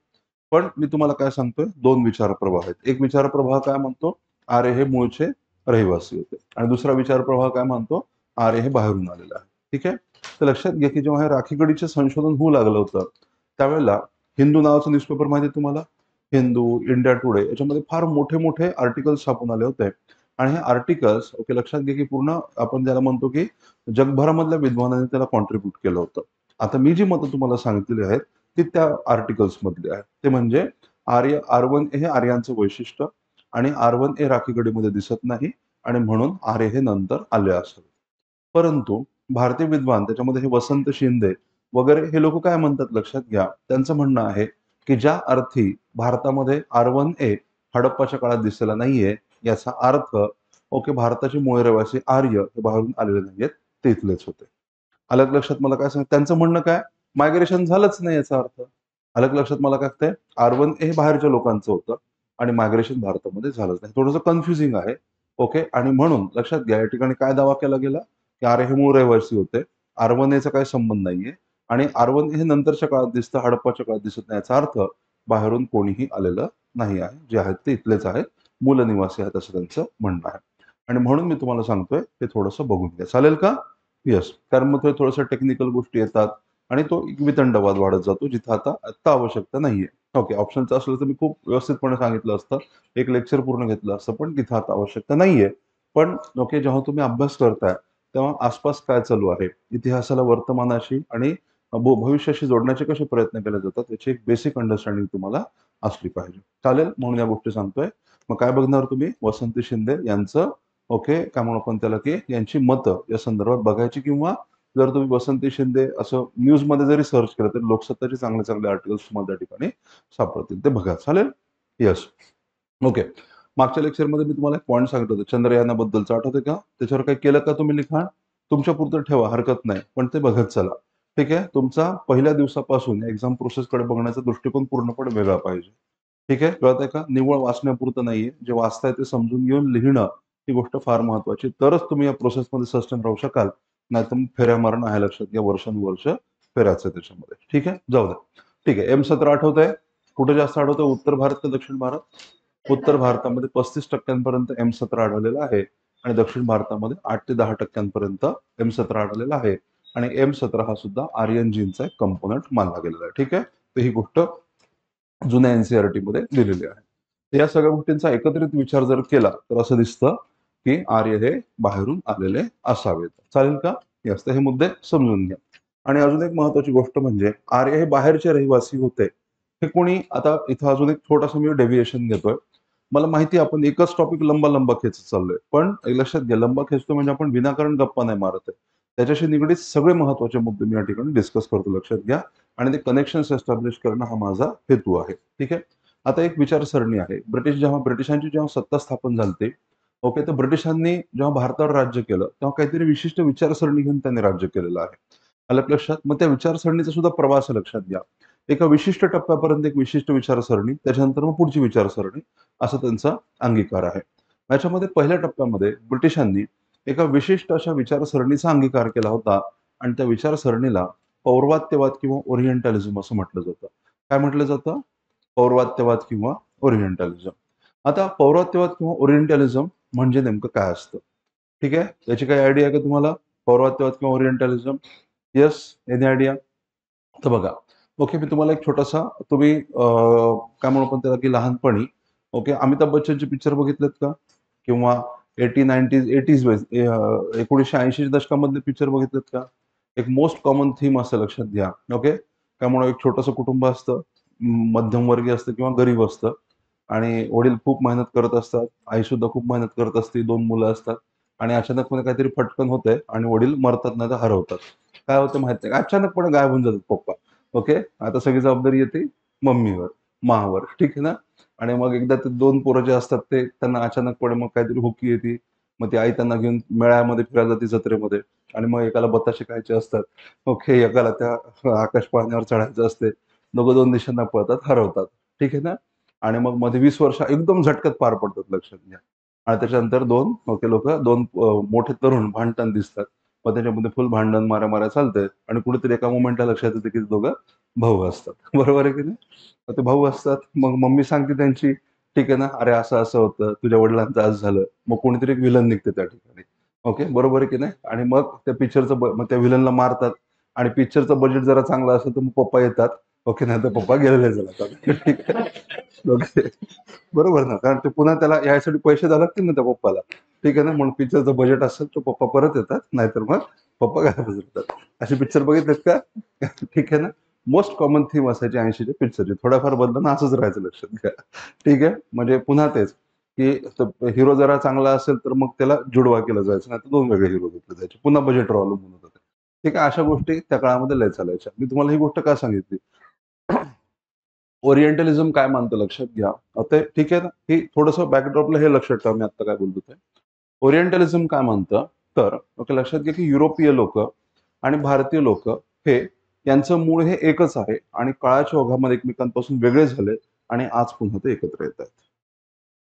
पण मी तुम्हाला काय सांगतोय, 2 विचारप्रवाह आहेत. एक विचारप्रवाह काय म्हणतो, आर्य हे मूळचे रहिवासी होते आणि दुसरा विचारप्रवाह काय म्हणतो, आर्य हे बाहेरून आलेलं आहे. ठीक आहे? तर लक्षात घ्या, की जेव्हा हे राखीगडीचे संशोधन होऊ लागलं होतं, त्यावेळेला हिंदू नावाचं न्यूजपेपर माहिती आहे तुम्हाला? हिंदू, इंडिया टुडे याच्यामध्ये फार मोठे-मोठे आर्टिकल्स छापून आले होते आणि हे आर्टिकल्स ओके लक्षात घ्या, की पूर्ण आपण ज्याला म्हणतो, की जगभरामधल्या विद्वानांनी त्याला कॉन्ट्रिब्यूट केलं होतं. आता मी जी मतं तुम्हाला सांगितलेली आहेत, ती त्या आर्टिकल्स मधली आहेत. ते म्हणजे आर-1 हे आर्यांचं वैशिष्ट्य आणि आर-1 राखीगडीमध्ये दिसत नाही आणि म्हणून आर्य हे नंतर आले असावे. परंतु भारतीय विद्वान त्याच्यामध्ये हे वसंत शिंदे वगैरे हे लोक काय म्हणतात लक्षात घ्या. त्यांचं म्हणणं आहे, की ज्या अर्थी भारतामध्ये आर-1 हडप्पाच्या काळात दिसलेला नाहीये, याचा अर्थ ओके भारताचे मूळ रहिवासी आर्य हे बाहेरून आलेले नाहीयेत, ते इथलेच होते. आलं का लक्षात मला काय सांग त्यांचं म्हणणं काय? मायग्रेशन झालंच नाही याचा अर्थ. आलं का लक्षात मला काय वाटतंय? आर-1 हे बाहेरच्या लोकांचं होतं आणि मायग्रेशन भारतामध्ये झालंच नाही. थोडंसं कन्फ्युजिंग आहे. ओके आणि म्हणून लक्षात घ्या या ठिकाणी काय दावा केला गेला, की आर्य हे मूळ रहिवासी होते. आर-1 काही संबंध नाहीये आणि आर-1 हे नंतरच्या काळात दिसतं, हडप्पाच्या काळात दिसत नाही. याचा अर्थ बाहेरून कोणीही आलेलं नाही आहे. जे आहेत ते इथलेच आहेत. मूल निवासी आहेत असं त्यांचं म्हणणं आहे. आणि म्हणून मी तुम्हाला सांगतोय ते थोडंसं बघून घ्या. चालेल का? येस. कारण मग ते थोडंसं टेक्निकल गोष्टी येतात आणि तो एक वितंडवाद वाढत जातो, जिथं आता आत्ता आवश्यकता नाहीये. ओके. ऑप्शनचं असलं तर मी खूप व्यवस्थितपणे सांगितलं असतं. एक लेक्चर पूर्ण घेतलं असतं, पण तिथं आता आवश्यकता नाहीये. पण ओके, जेव्हा तुम्ही अभ्यास करताय, तेव्हा आसपास काय चालू आहे, इतिहासाला वर्तमानाशी आणि भविष्याशी जोडण्याचे कसे प्रयत्न केले जातात, याची एक बेसिक अंडरस्टँडिंग तुम्हाला असली पाहिजे. चालेल? म्हणून या गोष्टी सांगतोय. मग काय बघणार तुम्ही? वसंत शिंदे यांचं ओके, काय म्हणू आपण त्याला, की यांची मतं या संदर्भात बघायची किंवा जर तुम्ही वसंती शिंदे असं न्यूजमध्ये जरी सर्च केलं तरी लोकसत्ताचे चांगले-चांगले आर्टिकल्स तुम्हाला त्या ठिकाणी सापडतील. ते बघा. चालेल? येस. ओके. मागच्या लेक्चरमध्ये मी तुम्हाला एक पॉइंट सांगितलं होतं चंद्रयानाबद्दलचं आठवतंय का? त्याच्यावर काही केलं का तुम्ही लिखाण? तुमच्यापुरतं ठेवा, हरकत नाही. पण ते बघत चला. ठीक आहे? तुमचा पहिल्या दिवसापासून एक्झाम प्रोसेसकडे बघण्याचा दृष्टिकोन पूर्णपणे वेगळा पाहिजे. ठीक आहे? कळतंय का? निव्वळ वाचण्यापुरतं नाहीये. जे वाचताय ते समजून घेऊन लिहिणं ही गोष्ट फार महत्त्वाची. तरच तुम्ही या प्रोसेसमध्ये सस्टेन राहू शकाल. नाहीतर मग फेऱ्या मारणं आहे लक्षात घ्या. वर्षानुवर्ष फेरायचं आहे त्याच्यामध्ये. ठीक आहे? जाऊ द्या. ठीक आहे. M17 आठवतंय? कुठे जास्त आढळतं? उत्तर भारत का दक्षिण भारत? उत्तर भारतामध्ये 35% M17 आढळलेला आहे आणि दक्षिण भारतामध्ये 8 ते 10% M17 आढळलेला आहे आणि M17 हा सुद्धा आर्यन जीनचा एक कंपोनंट मानला गेलेला आहे. ठीक आहे? तर ही गोष्ट जुन्या NCERT मध्ये दिलेली आहे. तर या सगळ्या गोष्टींचा एकत्रित विचार जर केला तर असं दिसतं, की आर्य हे बाहेरून आलेले असावेत. चालेल का? येस. तर हे मुद्दे समजून घ्या. आणि अजून एक महत्त्वाची गोष्ट म्हणजे आर्य हे बाहेरचे रहिवासी होते. हे कोणी आता इथं अजून एक छोटासा मी डेव्हिएशन घेतोय. मला माहिती आहे आपण एकच टॉपिक लंबा-लंबा खेचत चाललोय. पण एक लक्षात घ्या लंबा खेचतो म्हणजे आपण विनाकारण गप्पा नाही मारत आहे. त्याच्याशी निगडीत सगळे महत्त्वाचे मुद्दे मी या ठिकाणी डिस्कस करतो लक्षात घ्या आणि ते कनेक्शन्स एस्टॅब्लिश करणं हा माझा हेतू आहे. ठीक आहे? आता एक विचारसरणी आहे. ब्रिटिशांची जेव्हा सत्ता स्थापन झाली ओके, तर ब्रिटिशांनी जेव्हा भारतावर राज्य केलं, तेव्हा काहीतरी विशिष्ट विचारसरणी घेऊन त्यांनी राज्य केलेलं आहे. आलं का लक्षात? मग त्या विचारसरणीचा सुद्धा प्रवास आहे लक्षात घ्या. एका विशिष्ट टप्प्यापर्यंत एक विशिष्ट विचारसरणी, त्याच्यानंतर मग पुढची विचारसरणी, असा त्यांचा अंगीकार आहे. याच्यामध्ये पहिल्या टप्प्यामध्ये ब्रिटिशांनी एका विशिष्ट अशा विचारसरणीचा अंगीकार केला होता आणि त्या विचारसरणीला पौर्वात्यवाद किंवा ओरिएंटॅलिझम असं म्हटलं जातं. काय म्हटलं जातं? पौर्वात्यवाद किंवा ओरिएंटॅलिझम. आता पौर्वात्यवाद किंवा ओरिएंटॅलिझम म्हणजे नेमकं काय असतं? ठीक आहे? याची काही आयडिया आहे का तुम्हाला? पौर्वात्यवाद किंवा ओरिएंटॅलिझम? येस? Any idea? तर बघा, ओके मी तुम्हाला एक छोटासा तुम्ही काय म्हणू आपण त्याला, की लहानपणी ओके अमिताभ बच्चनचे पिक्चर बघितलेत का? किंवा 80-90s वाईज 1980च्या दशकामधले पिक्चर बघितलेत का? एक मोस्ट कॉमन थीम असं लक्षात घ्या. ओके. त्यामुळे एक छोटंसं कुटुंब असतं, मध्यमवर्गीय असतं किंवा गरीब असतं आणि वडील खूप मेहनत करत असतात. आईसुद्धा खूप मेहनत करत असते. 2 मुलं असतात आणि अचानकपणे काहीतरी फटकन होतंय आणि वडील मरतात नाहीतर हरवतात. काय होतं माहिती आहे का? अचानकपणे गायब होऊन जातात पप्पा. ओके. आता सगळी जबाबदारी येते मम्मीवर, मावर. ठीक आहे ना? आणि मग एकदा ते 2 पोरं जे असतात ते त्यांना अचानकपणे मग काहीतरी हुकी येते. मग ती आई त्यांना घेऊन मेळ्यामध्ये फिरायला जाते जत्रेमध्ये, आणि मग एकाला बताशे खायचे असतात, ओके, एकाला त्या आकाश पाळण्यावर चढायचं असते. दोघं दोन दिशांना पळतात, हरवतात. ठीक आहे ना. आणि मग मध्ये 20 वर्ष एकदम झटक्यात पार पडतात, लक्षात घ्या. आणि त्याच्यानंतर दोन ओके लोक, दोन मोठे तरुण भांडताना दिसतात. मग त्याच्यामध्ये फुल भांडण माऱ्या चालतंय, आणि कुठेतरी एका मोमेंटला लक्षात येतं की ते दोघं भाऊ असतात. बरोबर आहे की नाही. मग ते भाऊ असतात, मग मम्मी सांगते त्यांची, ठीक आहे ना, अरे असं असं होतं, तुझ्या वडिलांचं असं झालं. मग कोणीतरी एक विलन निघते त्या ठिकाणी. ओके, बरोबर आहे की नाही. आणि मग त्या पिक्चरचं मग त्या विलनला मारतात, आणि पिक्चरचं बजेट जरा चांगलं असेल तर मग पप्पा येतात. ओके, नाही तर पप्पा गेलेले जातात. ठीक आहे. ओके, बरोबर ना, कारण ते पुन्हा त्याला यासाठी पैसे द्यावे लागतील ना त्या पप्पाला. ठीक आहे ना. म्हणून पिक्चरचं बजेट असेल तर पप्पा परत येतात, नाहीतर मग पप्पा गायब जातात. असे पिक्चर बघितलेत का? ठीक आहे ना. मोस्ट कॉमन थीम असायची 80च्या पिक्चरची. थोड्याफार बदलून असंच राहायचं, लक्षात घ्या. ठीक आहे. म्हणजे पुन्हा तेच, की हिरो जरा चांगला असेल तर मग त्याला जुडवा केलं जायचं, नाही तर दोन वेगळे हिरो घेतले जायचे. पुन्हा बजेट अवलंबून होतं. ठीक आहे. अशा गोष्टी त्या काळामध्ये लय चालायच्या. मी तुम्हाला ही गोष्ट का सांगितली? ओरिएंटलिझम काय मानतं, लक्षात घ्या. आता ठीक आहे ना, ही थोडंसं बॅकड्रॉपला हे लक्षात ठेवा, मी आता काय बोलतो ते. ओरिएंटलिझम काय म्हणतं, तर ओके, लक्षात घ्या की युरोपीय लोक आणि भारतीय लोक हे, यांचं मूळ हे एकच आहे, आणि काळाच्या ओघामध्ये एकमेकांपासून वेगळे झाले, आणि आज पुन्हा ते एकत्र येत आहेत.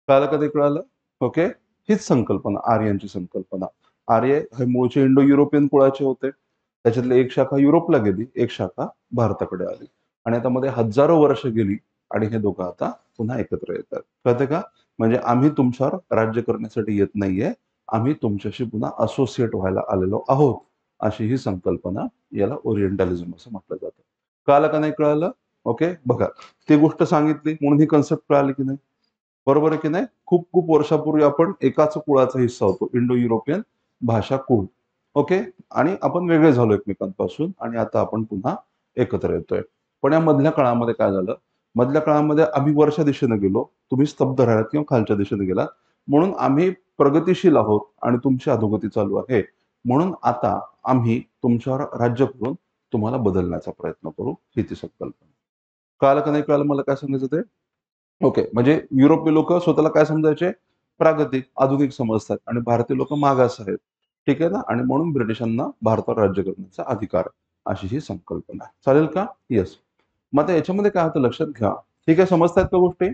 कळालं, कधी कळालं? ओके. हीच संकल्पना, आर्यांची संकल्पना. आर्य हे मूळचे इंडो युरोपियन कुळाचे होते. त्याच्यातली एक शाखा युरोपला गेली, एक शाखा भारताकडे आली, आणि आता मध्ये हजारो वर्ष गेली, आणि हे दोघं आता पुन्हा एकत्र येतात. कळतं का? म्हणजे आम्ही तुमच्यावर राज्य करण्यासाठी येत नाहीये, आम्ही तुमच्याशी पुन्हा असोसिएट व्हायला आलेलो आहोत, अशी ही संकल्पना, याला ओरिएंटलिझम असं म्हटलं जातं. कळालं का नाही कळालं? ओके, बघा, ती गोष्ट सांगितली म्हणून ही कन्सेप्ट कळाली की नाही? बरोबर आहे की नाही. खूप खूप वर्षापूर्वी आपण एकाच कुळाचा हिस्सा होतो, इंडो युरोपियन भाषा कुळ. ओके. आणि आपण वेगळे झालो एकमेकांपासून, आणि आता आपण पुन्हा एकत्र येतोय. पण या मधल्या काळामध्ये काय झालं? मधल्या काळामध्ये आम्ही वरच्या दिशेने गेलो, तुम्ही स्तब्ध राहिलात किंवा खालच्या दिशेने गेलात. म्हणून आम्ही प्रगतिशील आहोत, आणि तुमची अधोगती चालू आहे. म्हणून आता आम्ही तुमच्यावर राज्य करून तुम्हाला बदलण्याचा प्रयत्न करू, ही ती संकल्पना. कळालं का नाही कळालं मला काय सांगायचं ते? ओके. म्हणजे युरोपीय लोक स्वतःला काय समजायचे? प्रागतिक, आधुनिक समजतात, आणि भारतीय लोक मागास आहेत. ठीक आहे ना. आणि म्हणून ब्रिटिशांना भारतावर राज्य करण्याचा अधिकार, अशी ही संकल्पना आहे. चालेल का? येस. मग आता याच्यामध्ये काय होतं, लक्षात घ्या. ठीक आहे, समजतायत का गोष्टी?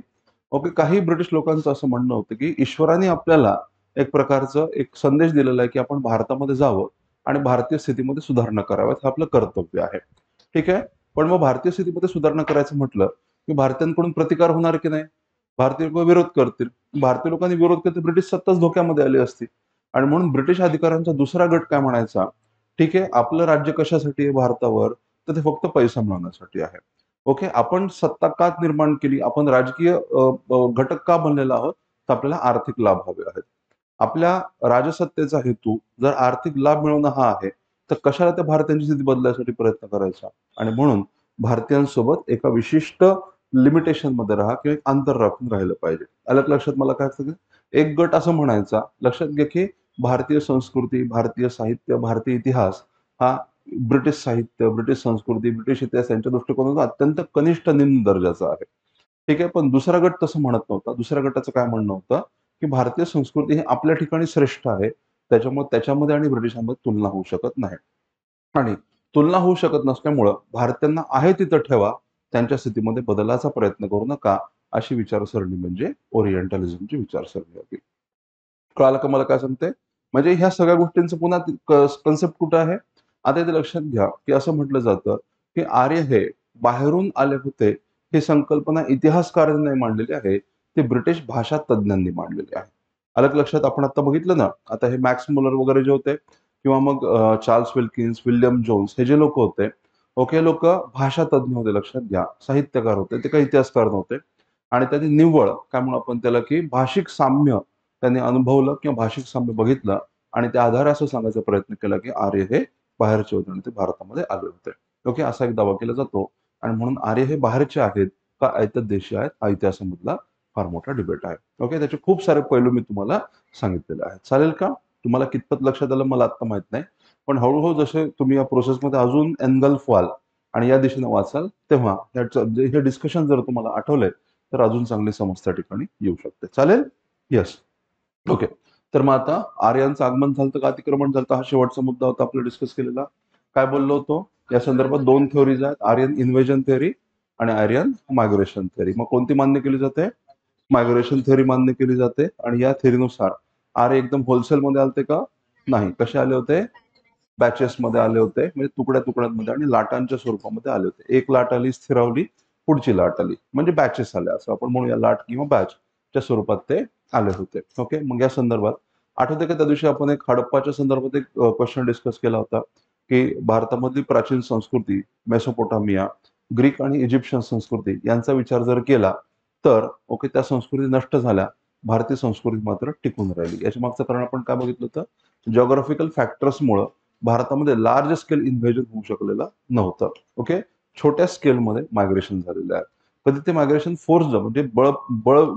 ओके. काही ब्रिटिश लोकांचं असं म्हणणं होतं की ईश्वराने आपल्याला एक प्रकारचं एक संदेश दिलेला आहे, की आपण भारतामध्ये जावं, आणि भारतीय स्थितीमध्ये सुधारणा कराव्यात, हे आपलं कर्तव्य आहे. ठीक आहे. पण मग भारतीय स्थितीमध्ये सुधारणा करायचं म्हटलं की भारतीयांकडून प्रतिकार होणार की नाही? भारतीय लोक विरोध करतील. भारतीय लोकांनी विरोध केला तर ब्रिटिश सत्ताच धोक्यामध्ये आली असती. आणि म्हणून ब्रिटिश अधिकाऱ्यांचा दुसरा गट काय म्हणायचा, ठीक आहे, आपलं राज्य कशासाठी आहे भारतावर? तर ते फक्त पैसा मिळवण्यासाठी आहे. ओके. आपण सत्ता का निर्माण केली? आपण राजकीय घटक का बनलेला आहोत? तर आपल्याला आर्थिक लाभ हवे आहेत. आपल्या राजसत्तेचा हेतू जर आर्थिक लाभ मिळवणं हा आहे, तर कशाला त्या भारतीयांची स्थिती बदलण्यासाठी प्रयत्न करायचा? आणि म्हणून भारतीयांसोबत एका विशिष्ट लिमिटेशन मध्ये राहा, किंवा एक अंतर राखून राहिलं पाहिजे. आलं का लक्षात मला काय सांगितलं? एक गट असं म्हणायचा, लक्षात घ्या की भारतीय संस्कृती, भारतीय साहित्य, भारतीय इतिहास हा ब्रिटिश साहित्य, ब्रिटिश संस्कृती, ब्रिटिश इतिहास यांच्या दृष्टिकोनातून अत्यंत कनिष्ठ निम्न दर्जाचा आहे. ठीक आहे. पण दुसरा गट तसं म्हणत नव्हता. दुसऱ्या गटाचं काय म्हणणं होतं, की भारतीय संस्कृती ही आपल्या ठिकाणी श्रेष्ठ आहे, त्याच्यामुळे त्याच्यामध्ये आणि ब्रिटिशांमध्ये तुलना होऊ शकत नाही. आणि तुलना होऊ शकत नसल्यामुळं भारतीयांना आहे तिथं ठेवा, त्यांच्या स्थितीमध्ये बदलाचा प्रयत्न करू नका, अशी विचारसरणी म्हणजे ओरिएंटलिझमची विचारसरणी होती. कळालं का मला काय सांगते? म्हणजे ह्या सगळ्या गोष्टींचं पुन्हा कन्सेप्ट कुठं आहे? आता इथे लक्षात घ्या, की असं म्हटलं जातं, की आर्य हे बाहेरून आले होते. ही संकल्पना इतिहासकारांनी नाही मांडलेली आहे, ती ब्रिटिश भाषा तज्ञांनी मांडलेली आहे. आलं का लक्षात? आपण आता बघितलं ना, आता हे मॅक्स मुलर वगैरे जे होते, किंवा मग चार्ल्स विल्किन्स, विल्यम जोन्स, हे जे लोक होते, ओके, लोक भाषा तज्ञ होते, लक्षात घ्या. साहित्यकार होते, ते काही इतिहासकार नव्हते. आणि त्यांनी निव्वळ काय म्हणू आपण त्याला, की भाषिक साम्य त्यांनी अनुभवलं, किंवा भाषिक साम्य बघितलं, आणि त्या आधारे असं सांगायचा प्रयत्न केला की आर्य हे बाहेरचे होते, आणि ते भारतामध्ये आले होते. ओके, असा एक दावा केला जातो. आणि म्हणून आर्य हे बाहेरचे आहेत का ऐतत देशी आहेत, हा इतिहासामधला फार मोठा डिबेट आहे. ओके, त्याचे खूप सारे पैलू मी तुम्हाला सांगितलेले आहेत. चालेल का? तुम्हाला कितपत लक्षात आलं मला आता माहित नाही. पण हळूहळू जसे तुम्ही या प्रोसेसमध्ये अजून एनगल्फ व्हाल, आणि या दिशेने वाचाल, तेव्हा हे डिस्कशन जर तुम्हाला आठवलंय, तर अजून चांगली समज त्या ठिकाणी येऊ शकते. चालेल? येस. ओके. तर मग आता आर्यांचं आगमन झालं का अतिक्रमण झालं, हा शेवटचा मुद्दा होता आपला डिस्कस केलेला. काय बोललो होतो या संदर्भात? दोन थ्योरीज आहेत, आर्यन इन्व्हेजन थेअरी आणि आर्यन मायग्रेशन थेअरी. मग कोणती मान्य केली जाते? मायग्रेशन थेअरी मान्य केली जाते. आणि या थेअरीनुसार आर्य एकदम होलसेल मध्ये आलते का? नाही. कसे आले होते? बॅचेस मध्ये आले होते, म्हणजे तुकड्या तुकड्यांमध्ये आणि लाटांच्या स्वरूपामध्ये आले होते. एक लाट आली, स्थिरावली, पुढची लाट आली, म्हणजे बॅचेस आल्या असं आपण म्हणूया, लाट किंवा बॅचच्या स्वरूपात ते आले होते. ओके. मग या संदर्भात आठवते का त्या दिवशी आपण एक हडप्पाच्या संदर्भात एक क्वेश्चन डिस्कस केला होता की भारतामधली प्राचीन संस्कृती, मेसोपोटामिया, ग्रीक आणि इजिप्शियन संस्कृती यांचा विचार जर केला तर ओके त्या संस्कृती नष्ट झाल्या, भारतीय संस्कृती मात्र टिकून राहिली. याच्या मागचं कारण आपण काय बघितलं होतं? जिओग्राफिकल फॅक्टर्समुळं भारतामध्ये लार्ज स्केल इन्व्हेजन होऊ शकलेलं नव्हतं. ओके. छोट्या स्केलमध्ये मायग्रेशन झालेलं आहे. कधी ते मायग्रेशन फोर्स्ड, म्हणजे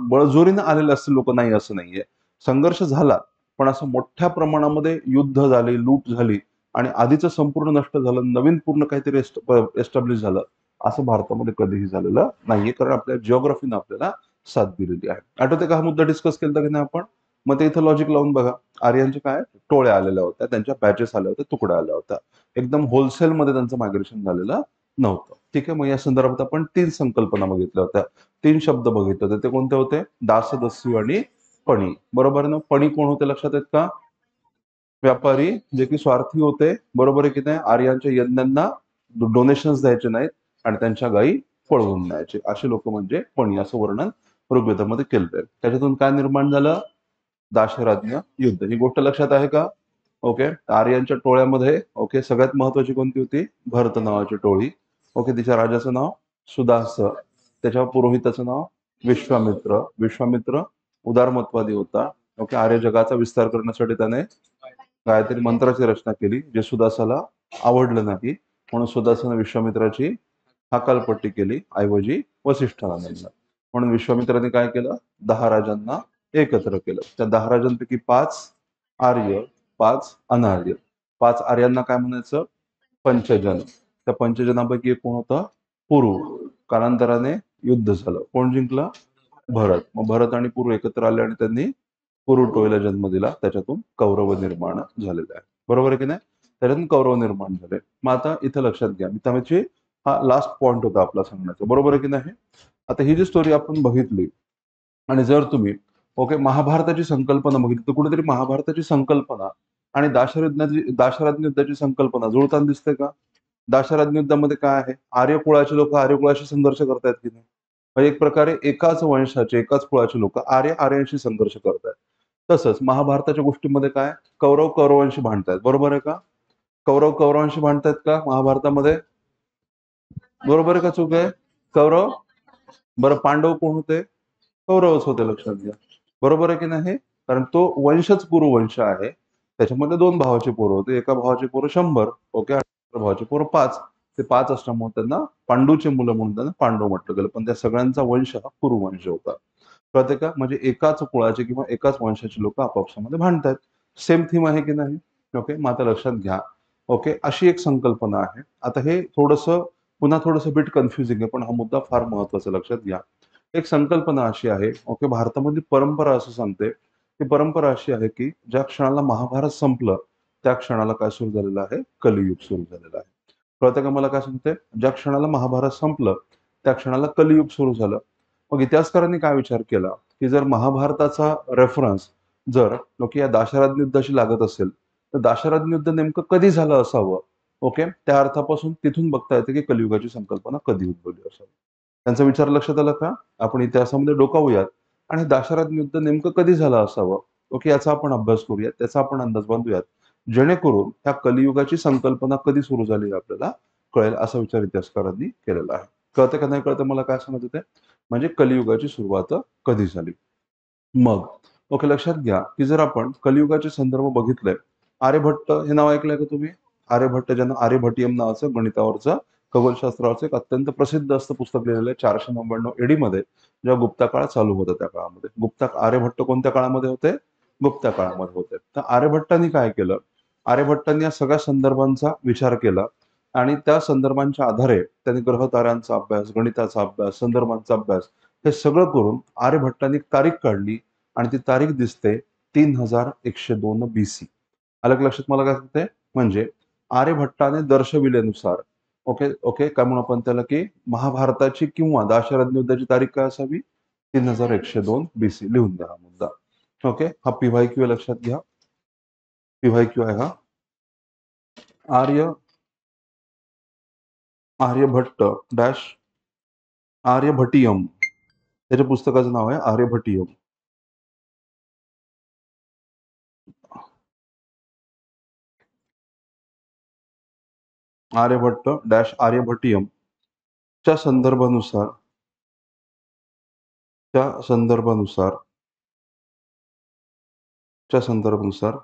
बळजोरीनं आलेले असतील लोक, नाही असं नाहीये. संघर्ष झाला, पण असं मोठ्या प्रमाणामध्ये युद्ध झाली, लूट झाली आणि आधीचं संपूर्ण नष्ट झालं, नवीन पूर्ण काहीतरी एस्टॅब्लिश झालं, असं भारतामध्ये कधीही झालेलं नाहीये. कारण आपल्या जिओग्राफीनं आपल्याला साथ दिलेली आहे. आठवते का हा मुद्दा डिस्कस केला की नाही आपण? मग ते इथं लॉजिक लावून बघा. आर्यांचे काय टोळ्या आलेल्या होत्या, त्यांच्या बॅचेस आल्या होत्या, तुकड्या आल्या होत्या. एकदम होलसेलमध्ये त्यांचं मायग्रेशन झालेलं नव्हतं. ठीक आहे. मग या संदर्भात आपण 3 संकल्पना बघितल्या होत्या, 3 शब्द बघितले होते. ते कोणते होते? दासदस्यू आणि पणी. बरोबर ना? पणी कोण होते लक्षात आहेत का? व्यापारी, जे की स्वार्थी होते. बरोबर आहे की नाही? आर्यांच्या यज्ञांना डोनेशन्स द्यायचे नाहीत आणि त्यांच्या गायी पळवून न्यायचे, असे लोक म्हणजे पणी, असं वर्णन ऋग्वेदामध्ये केलं आहे. त्याच्यातून काय निर्माण झालं? दाशराज्ञ युद्ध. ही गोष्ट लक्षात आहे का? ओके. आर्यांच्या टोळ्यामध्ये ओके सगळ्यात महत्वाची कोणती होती? भरत नावाची टोळी. ओके. तिच्या राजाचं नाव सुदास, त्याच्या पुरोहिताचं नाव विश्वामित्र. विश्वामित्र उदारमतवादी होता. ओके. आर्य जगाचा विस्तार करण्यासाठी त्याने गायत्री मंत्राची रचना केली, जे सुदासाला आवडलं नाही, म्हणून सुदासाने विश्वामित्राची हकालपट्टी केली, ऐवजी वसिष्ठाला नेमलं. म्हणून विश्वामित्राने काय केलं? 10 राजांना एकत्र केलं. त्या 10 राजांपैकी 5 आर्य, 5 अनार्य. 5 आर्यांना काय म्हणायचं? पंचजन. त्या पंचजनापैकी एक कोण होता? पुरु. कालांतराने युद्ध झालं. कोण जिंकलं? भरत. मग भरत आणि पुरु एकत्र आले आणि त्यांनी पुरु टोळीला जन्म दिला. त्याच्यातून कौरव निर्माण झालेलं आहे. बरोबर आहे की नाही? त्याच्यातून कौरव निर्माण झाले. मग आता इथं लक्षात घ्या, मित्रांची हा लास्ट पॉइंट होता आपला सांगण्याचा. बरोबर आहे की नाही? आता ही जी स्टोरी आपण बघितली, आणि जर तुम्ही ओके महाभारताची संकल्पना बघितली, तर कुठेतरी महाभारताची संकल्पना आणि दाशरथी युद्धाची संकल्पना जुळताना दिसते का? दाशरथी युद्धामध्ये काय आहे? आर्य कुळाचे लोक आर्य कुळाशी संघर्ष करतायत की नाही? म्हणजे एक प्रकारे एकाच वंशाचे, एकाच कुळाचे लोक आर्यांशी संघर्ष करतायत. तसंच महाभारताच्या गोष्टीमध्ये काय? कौरव कौरवांशी भांडतायत. बरोबर आहे का? कौरव कौरवांशी भांडतायत का महाभारतामध्ये? बरोबर आहे का चूक आहे? कौरव. बरं, पांडव कोण होते? कौरवच होते, लक्षात घ्या. बरोबर आहे की नाही? कारण तो वंशच कुरुवंश आहे. त्याच्यामध्ये 2 भावाचे पोरं होते. एका भावाचे पोरं 100, ओके, आणि दुसऱ्या भावाचे पोरं 5. ते 5 असल्यामुळे त्यांना पांडूचे मुलं म्हणून त्यांना पांडव म्हटलं गेलं. पण त्या सगळ्यांचा वंश हा कुरुवंश होता. कळते का? म्हणजे एकाच कुळाचे किंवा एकाच वंशाचे लोक आपापसामध्ये भांडतायत. सेम थीम आहे की नाही? ओके. मग आता लक्षात घ्या. ओके. अशी एक संकल्पना आहे. आता हे पुन्हा थोडंसं बिट कन्फ्युजिंग आहे, पण हा मुद्दा फार महत्वाचा, लक्षात घ्या. एक संकल्पना अशी आहे, ओके, भारतामधली परंपरा असं सांगते. ती परंपरा अशी आहे की ज्या क्षणाला महाभारत संपलं, त्या क्षणाला काय सुरू झालेलं आहे? कलियुग सुरू झालेलं आहे. कळतं का मला काय सांगते? ज्या क्षणाला महाभारत संपलं, त्या क्षणाला कलियुग सुरू झालं. मग इतिहासकारांनी काय विचार केला की जर महाभारताचा रेफरन्स जर ओके या दाशरथी युद्धाशी लागत असेल, तर दाशरथी युद्ध नेमकं कधी झालं असावं? ओके. त्या अर्थापासून तिथून बघता येते की कलियुगाची संकल्पना कधी उद्भवली असावी. त्यांचा विचार लक्षात आला का? आपण इतिहासामध्ये डोकावूयात आणि दाशरथी युद्ध नेमकं कधी झालं असावं, ओके, याचा आपण अभ्यास करूयात, त्याचा आपण अंदाज बांधूयात, जेणेकरून त्या कलियुगाची संकल्पना कधी सुरू झाली हे आपल्याला कळेल, असा विचार इतिहासकारांनी केलेला आहे. कळतं का नाही कळतं मला काय सांगत होते? म्हणजे कलियुगाची सुरुवात कधी झाली. मग ओके, लक्षात घ्या की जर आपण कलियुगाचे संदर्भ बघितले, आर्यभट्ट हे नाव ऐकलंय का तुम्ही? आर्यभट्ट, ज्यांना आर्यभट्टियम नावाचं गणितावरचं खगोलशास्त्रावरचं एक अत्यंत प्रसिद्ध असं पुस्तक लिहिलेलं आहे 499 एडी मध्ये, जेव्हा गुप्ता काळ चालू होता त्या काळामध्ये. आर्यभट्ट कोणत्या काळामध्ये होते? गुप्ता काळामध्ये होते. तर आर्यभट्टांनी काय केलं? आर्यभट्टांनी या सगळ्या संदर्भांचा विचार केला आणि त्या संदर्भांच्या आधारे त्यांनी ग्रहताऱ्यांचा अभ्यास, गणिताचा अभ्यास, संदर्भांचा अभ्यास, हे सगळं करून आर्यभट्टांनी एक तारीख काढली आणि ती तारीख दिसते 3102 BC. अलग लक्षात मला काय सांगते म्हणजे आर्यभट्टाने दर्शविल्यानुसार ओके ओके काय म्हणून आपण त्याला की महाभारताची किंवा दाशरथी युद्धाची तारीख काय असावी 3102 BC लिहून द्या हा मुद्दा. ओके हा PYQ लक्षात घ्या. PYQ आहे हा आर्यभट्ट डॅश आर्यभट्टियम त्याच्या पुस्तकाचं नाव आहे आर्यभट्टियम. आर्यभट्ट डॅश आर्यभट्टियम च्या संदर्भानुसार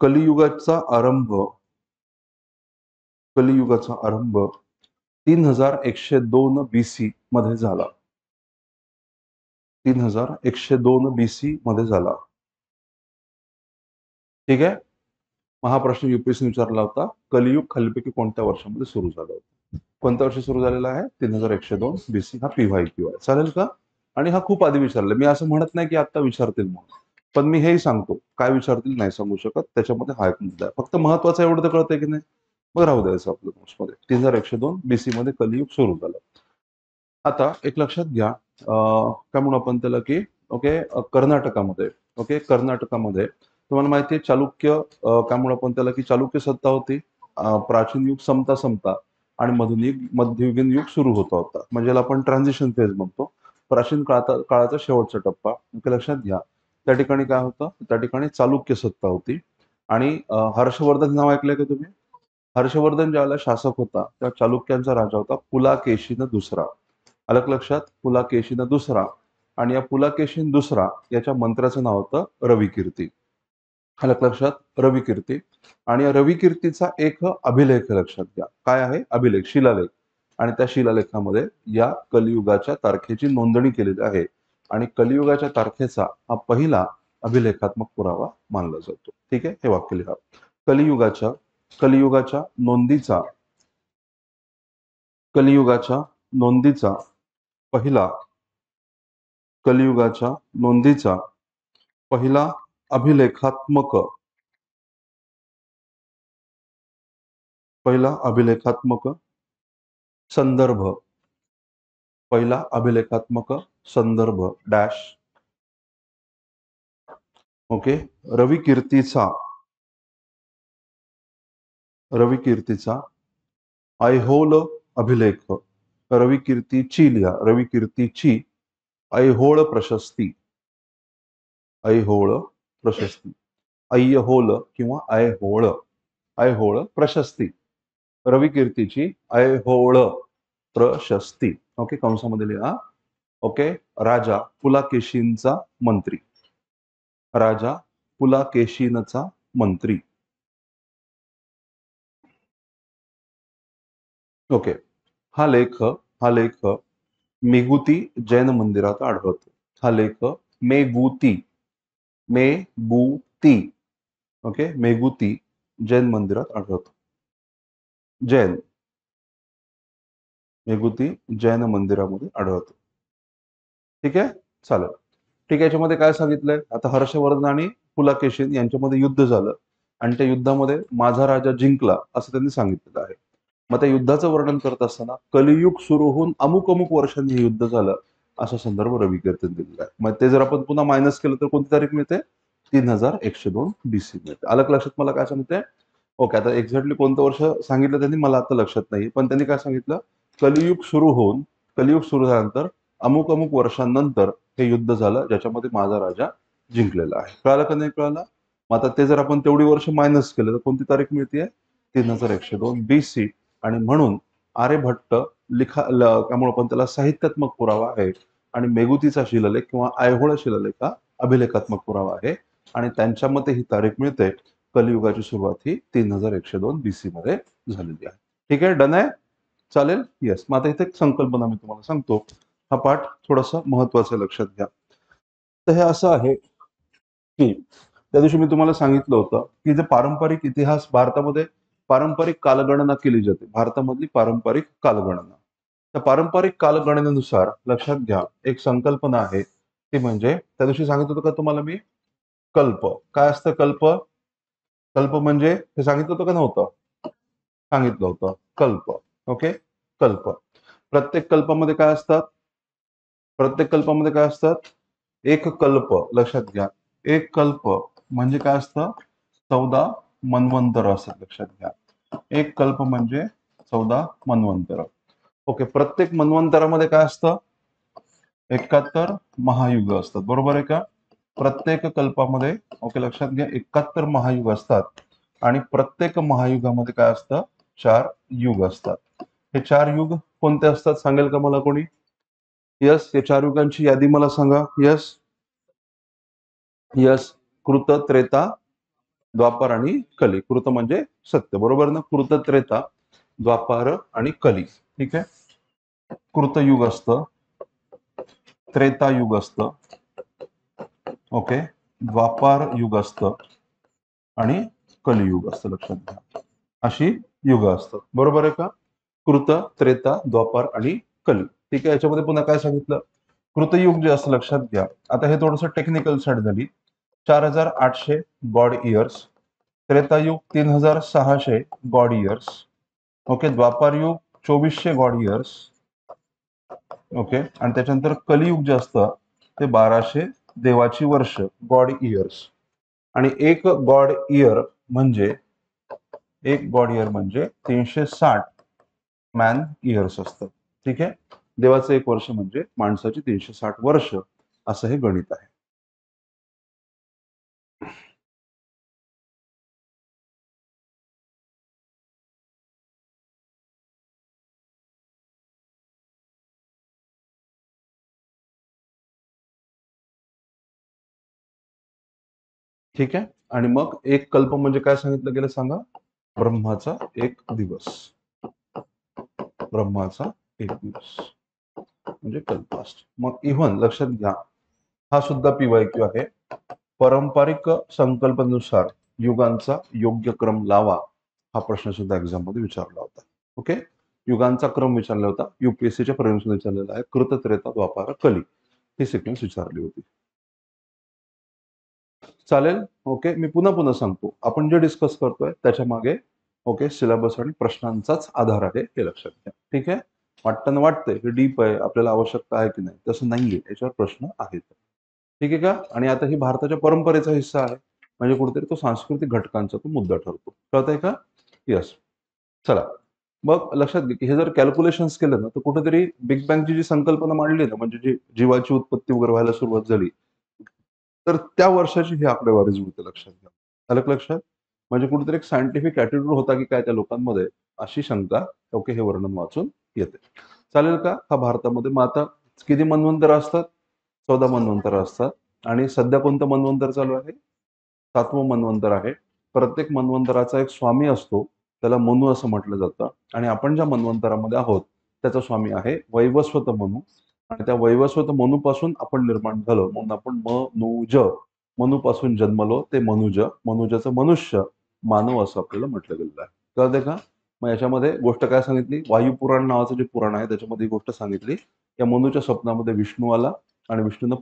कलियुगाचा आरंभ 3102 BC मध्ये झाला. 3102 BC मध्ये झाला. ठीक आहे. हा प्रश्न UPSC विचारला होता. कलियुग खालीलपैकी कोणत्या वर्षामध्ये सुरू झालं होतं? कोणत्या वर्षी सुरू झालेला आहे? 3102 BC हा PYQ आहे. चालेल का? आणि हा खूप आधी विचारला. मी असं म्हणत नाही की आता विचारतील म्हणून, पण मी हेही सांगतो काय विचारतील नाही सांगू शकत. त्याच्यामध्ये हा एक मुद्दा आहे. फक्त महत्वाचं एवढं तर कळतंय की नाही? मग राहू द्यायचं आपल्या नोट्समध्ये. 3102 BC मध्ये कलियुग सुरू झालं. आता एक लक्षात घ्या काय म्हणू आपण त्याला की ओके कर्नाटकामध्ये तुम्हाला माहिती आहे चालुक्य काय म्हणू आपण त्याला की चालुक्य सत्ता होती. प्राचीन युग संपता आणि मध्ययुगीन युग सुरू होता म्हणजे याला आपण ट्रान्झिशन फेज म्हणतो. प्राचीन काळाचा शेवटचा टप्पा लक्षात घ्या. त्या ठिकाणी काय होतं? त्या ठिकाणी चालुक्य सत्ता होती आणि हर्षवर्धन नाव ऐकलंय का तुम्ही? हर्षवर्धन ज्यावेळेला शासक होता त्या चालुक्यांचा राजा होता पुलाकेशीन दुसरा. अलग लक्षात पुलाकेशीन दुसरा. आणि या पुलाकेशीन दुसरा याच्या मंत्र्याचं नाव होतं रविकीर्ती. अलग लक्षात रविकीर्ती. आणि या रविकीर्तीचा एक अभिलेख लक्षात घ्या. काय आहे? अभिलेख शिलालेख. आणि त्या शिलालेखामध्ये या कलियुगाच्या तारखेची नोंदणी केलेली आहे आणि कलियुगाच्या तारखेचा हा पहिला अभिलेखात्मक पुरावा मानला जातो. ठीक आहे. हे वाक्य लिहा. कलियुगाच्या नोंदीचा पहिला अभिलेखात्मक संदर्भ डॅश ओके रविकीर्तीचा ऐहोल अभिलेख रविकीर्तीची ऐहोळ प्रशस्ती ऐहोल किंवा ऐहोळ प्रशस्ती रविकीर्तीची ऐहोळ प्रशस्ती ओके कंसामध्ये लिहा. ओके राजा पुलाकेशीनचा मंत्री. ओके हा लेख मेगुती जैन मंदिरात आढळतो. हा लेख मेगुती ओके मेगुती जैन मंदिरात आढळतो. मेगुती जैन मंदिरामध्ये आढळतो. ठीक आहे. चालेल. ठीक आहे. याच्यामध्ये काय सांगितलंय? आता हर्षवर्धन आणि पुलाकेशीन यांच्यामध्ये युद्ध झालं आणि त्या युद्धामध्ये माझा राजा जिंकला असं त्यांनी सांगितलेलं आहे. मग त्या युद्धाचं वर्णन करत असताना कलियुग सुरू होऊन अमुक वर्षांनी हे युद्ध झालं असा संदर्भ रविकीर्तन दिलेला आहे. मग ते जर आपण पुन्हा मायनस केलं तर कोणती तारीख मिळते? 3102 BC मिळते. अलग लक्षात मला काय सांगते? ओके आता एक्झॅक्टली कोणतं वर्ष सांगितलं त्यांनी मला आता लक्षात नाही, पण त्यांनी काय सांगितलं? कलियुग सुरू झाल्यानंतर अमुक वर्षांनंतर हे युद्ध झालं ज्याच्यामध्ये माझा राजा जिंकलेला आहे. कळालं का नाही कळालं? मग आता ते जर आपण तेवढी वर्ष मायनस केलं तर कोणती तारीख मिळते? 3102 BC. आणि म्हणून आर्यभट्ट त्यामुळे आपण त्याला साहित्यात्मक पुरावा आहे आणि मेगुतीचा शिलालेख किंवा ऐहोळ शिलालेख हा अभिलेखात्मक पुरावा आहे आणि त्यांच्या मते ही तारीख मिळते कलियुगाची सुरुवात ही 3102 BC मध्ये झालेली आहे. ठीक आहे. डन आहे. चालेल. येस. मग आता इथे एक संकल्पना मी तुम्हाला सांगतो. हा पाठ थोडासा महत्वाचा लक्षात घ्या. तर हे असं आहे की त्या दिवशी मी तुम्हाला सांगितलं होतं की जे पारंपरिक इतिहास भारतामध्ये पारंपरिक कालगणना केली जाते. भारतामधली पारंपरिक कालगणना. त्या पारंपरिक कालगणनेनुसार लक्षात घ्या एक संकल्पना आहे ती म्हणजे त्या दिवशी सांगितलं होतं का तुम्हाला मी कल्प. काय असतं कल्प? कल्प म्हणजे हे सांगितलं होतं का नव्हतं? सांगितलं होतं कल्प. ओके, कल्प. प्रत्येक कल्पामध्ये काय असतात? प्रत्येक कल्पामध्ये काय असतात? एक कल्प. लक्षात घ्या, एक कल्प म्हणजे काय असतं? 14 मन्वंतर असतात. लक्षात घ्या, एक कल्प म्हणजे 14 मन्वंतर. ओके, प्रत्येक मन्वंतरामध्ये काय असतं? 71 महायुग असतात. बरोबर आहे का? प्रत्येक कल्पामध्ये, ओके लक्षात घ्या, 71 महायुग असतात आणि प्रत्येक महायुगामध्ये काय असतं? 4 युग असतात. हे 4 युग कोणते असतात सांगेल का मला कोणी? यस, हे 4 युगांची यादी मला सांगा. Yes, yes. कृत, त्रेता, द्वापार आणि कली. कृत म्हणजे सत्य, बरोबर ना? कृत, त्रेता, द्वापार आणि कली. ठीक आहे. कृतयुग असतं, त्रेतायुग असतं, ओके, द्वापार युग असतं आणि कलियुग असतं. लक्षात घ्या, अशी युग असतात. बरोबर आहे का? कृत, त्रेता, द्वापार आणि कली. ठीक आहे. याच्यामध्ये पुन्हा काय सांगितलं? कृतयुग जे असं, लक्षात घ्या, आता हे थोडंसं टेक्निकल साईड झाली. 4800 गॉड इयर्स. त्रेतायुग 3600 गॉड इयर्स. ओके, द्वापार युग 2400 गॉड इयर्स. ओके, आणि त्याच्यानंतर कलियुग जे असतं ते 1200 देवाची वर्ष, गॉड इयर्स. आणि एक गॉड इयर म्हणजे 360 मॅन इयर्स असतात. ठीक आहे. देवाचं एक वर्ष म्हणजे माणसाची 360 वर्ष, असं हे गणित आहे. ठीक आहे. आणि मग एक कल्प म्हणजे काय सांगितलं गेलं सांगा? ब्रह्माचा एक दिवस. ब्रह्माचा एक दिवस म्हणजे कल्पास्ट. मग इव्हन लक्षात घ्या, हा सुद्धा PYQ आहे. पारंपरिक संकल्पनेनुसार युगांचा योग्य क्रम लावा, हा प्रश्न सुद्धा एक्झाम मध्ये विचारला होता. ओके, युगांचा क्रम विचारला होता, UPSCच्या परिणाम विचारलेला आहे. कृत, त्रेता, द्वापार, कली ही सिक्वेन्स विचारली होती. चालेल. ओके, मी पुन्हा पुन्हा सांगतो, आपण जे डिस्कस करतोय त्याच्या मागे ओके सिलेबस आणि प्रश्नांचाच आधार आहे, हे लक्षात घ्या. ठीक आहे. वाटताना वाटतंय हे डीप आहे, आपल्याला आवश्यकता आहे की नाही, तसं नाहीये. याच्यावर प्रश्न आहेत. ठीक आहे का? आणि आता ही भारताच्या परंपरेचा हिस्सा आहे, म्हणजे कुठेतरी तो सांस्कृतिक घटकांचा तो मुद्दा ठरतो. कळतंय का? येस. चला, मग लक्षात घ्या की हे जर कॅल्क्युलेशन्स केलं ना, तर कुठेतरी बिग बँगची जी संकल्पना मांडली ना, म्हणजे जी जीवाची उत्पत्ती वगैरे व्हायला सुरुवात झाली, तर त्या वर्षाची ही आकडेवारी जुळते. लक्षात घ्या. आलं का लक्षात? म्हणजे कुठेतरी एक सायंटिफिक ॲटिट्यूड होता की काय त्या लोकांमध्ये, अशी शंका ओके हे वर्णन वाचून येते. चालेल का? हा भारतामध्ये. मग आता किती मन्वंतर असतात? 14 मन्वंतर असतात. आणि सध्या कोणतं मन्वंतर चालू आहे? 7वं मन्वंतर आहे. प्रत्येक मन्वंतराचा एक स्वामी असतो, त्याला मनु असं म्हटलं जातं. आणि आपण ज्या मन्वंतरामध्ये आहोत त्याचा स्वामी आहे वैवस्वत मनु. आणि त्या वैवस्वत मनुपासून आपण निर्माण झालो, म्हणून आपण मनुज, मनुपासून जन्मलो ते मनुज, मनुजाचं मनुष्य, मानव असं आपल्याला म्हटलं गेलेलं आहे. कळतंय का? मग याच्यामध्ये गोष्ट काय सांगितली? वायुपुराण नावाचं जे पुराण आहे त्याच्यामध्ये ही गोष्ट सांगितली, या मनुच्या स्वप्नामध्ये विष्णू आला आणि विष्णूनं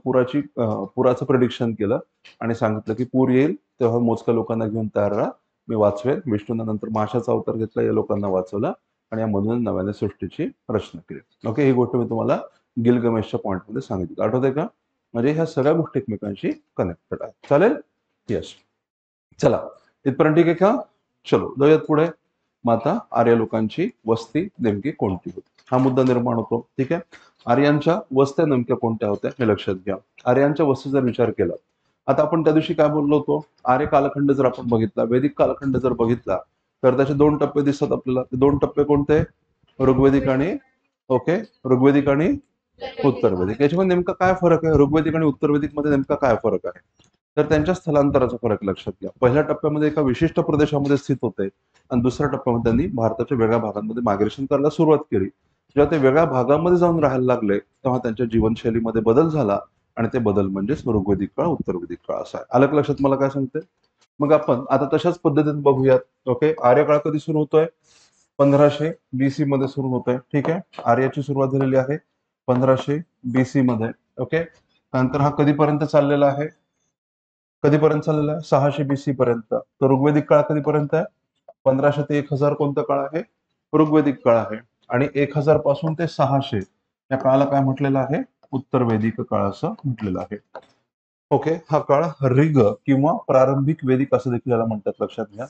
पुराचं प्रेडिक्शन केलं आणि सांगितलं की पूर येईल, तेव्हा मोजक्या लोकांना घेऊन तयार राहा, मी वाचवेन. विष्णूनं नंतर माशाचा अवतार घेतला, या लोकांना वाचवला आणि या मनुने नव्याने सृष्टीची रचना केली. ओके, ही गोष्ट मी तुम्हाला गिलगमेशच्या पॉईंटमध्ये सांगितलं. आठवतंय का? म्हणजे ह्या सगळ्या गोष्टी एकमेकांशी कनेक्टेड आहेत. चालेल? येस. चला, इथपर्यंत ठीक आहे का? चलो जाऊयात पुढे. मग आता आर्य लोकांची वस्ती नेमकी कोणती होती, हा मुद्दा निर्माण होतो. ठीक आहे. आर्यांच्या वस्त्या नेमक्या कोणत्या होत्या हे लक्षात घ्या. आर्यांच्या वस्तीचा विचार केला, आता आपण त्या दिवशी काय बोललो होतो? आर्य कालखंड जर आपण बघितला, वैदिक कालखंड जर बघितला, तर त्याचे 2 टप्पे दिसतात आपल्याला. ते 2 टप्पे कोणते? ऋग्वेदिक आणि ओके, ऋग्वेदिक आणि उत्तरवेदिक. याच्यामध्ये नेमका काय फरक आहे? ऋग्वेदिक आणि उत्तरवेदिक मध्ये नेमका काय फरक आहे? तर त्यांच्या स्थलांतराचा फरक लक्षात घ्या. पहिल्या टप्प्यामध्ये एका विशिष्ट प्रदेशामध्ये स्थित होते आणि दुसऱ्या टप्प्यामध्ये त्यांनी भारताच्या वेगळ्या भागांमध्ये मायग्रेशन करायला सुरुवात केली. जेव्हा ते वेगळ्या भागामध्ये जाऊन राहायला लागले, तेव्हा त्यांच्या जीवनशैलीमध्ये बदल झाला आणि ते बदल म्हणजेच ऋग्वेदिक काळ, उत्तरवेदिक काळ असा आहे. आलं का लक्षात मला काय सांगते? मग आपण आता तशाच पद्धतीने बघूयात. ओके, आर्यकाळ कधी सुरू होतोय? 1500 BC मध्ये सुरू होतोय. ठीक आहे. आर्याची सुरुवात झालेली आहे 1500 BC मध्ये. ओके, त्यानंतर हा कधीपर्यंत चाललेला आहे? कधीपर्यंत चाललेला आहे? 600 BC पर्यंत. तर ऋग्वेदिक काळ कधीपर्यंत आहे? 1500 ते 1000 कोणता काळ आहे? ऋग्वेदिक काळ आहे. आणि 1000 पासून ते 600 या काळाला काय म्हटलेलं आहे? उत्तर वेदिक काळ असं म्हटलेलं आहे. ओके, हा काळ ऋग किंवा प्रारंभिक वेदिक असं देखील याला म्हणतात, लक्षात घ्या.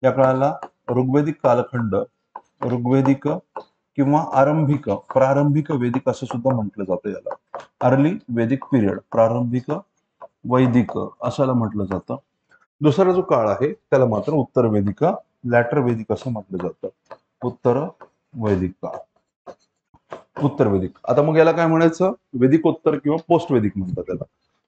या काळाला ऋग्वेदिक कालखंड, ऋग्वेदिक किंवा आरंभिक प्रारंभिक वेदिक असं सुद्धा म्हटलं जातं याला. अर्ली वेदिक पिरियड, प्रारंभिक वैदिक असाला म्हटलं जातं. दुसरा जो काळ आहे त्याला मात्र उत्तर वेदिक, लॅटर वेदिक असं म्हटलं जातं. उत्तर वैदिक काळ, उत्तर वेदिक. आता मग याला काय म्हणायचं? वेदिकोत्तर किंवा पोस्ट वेदिक म्हणतात त्याला.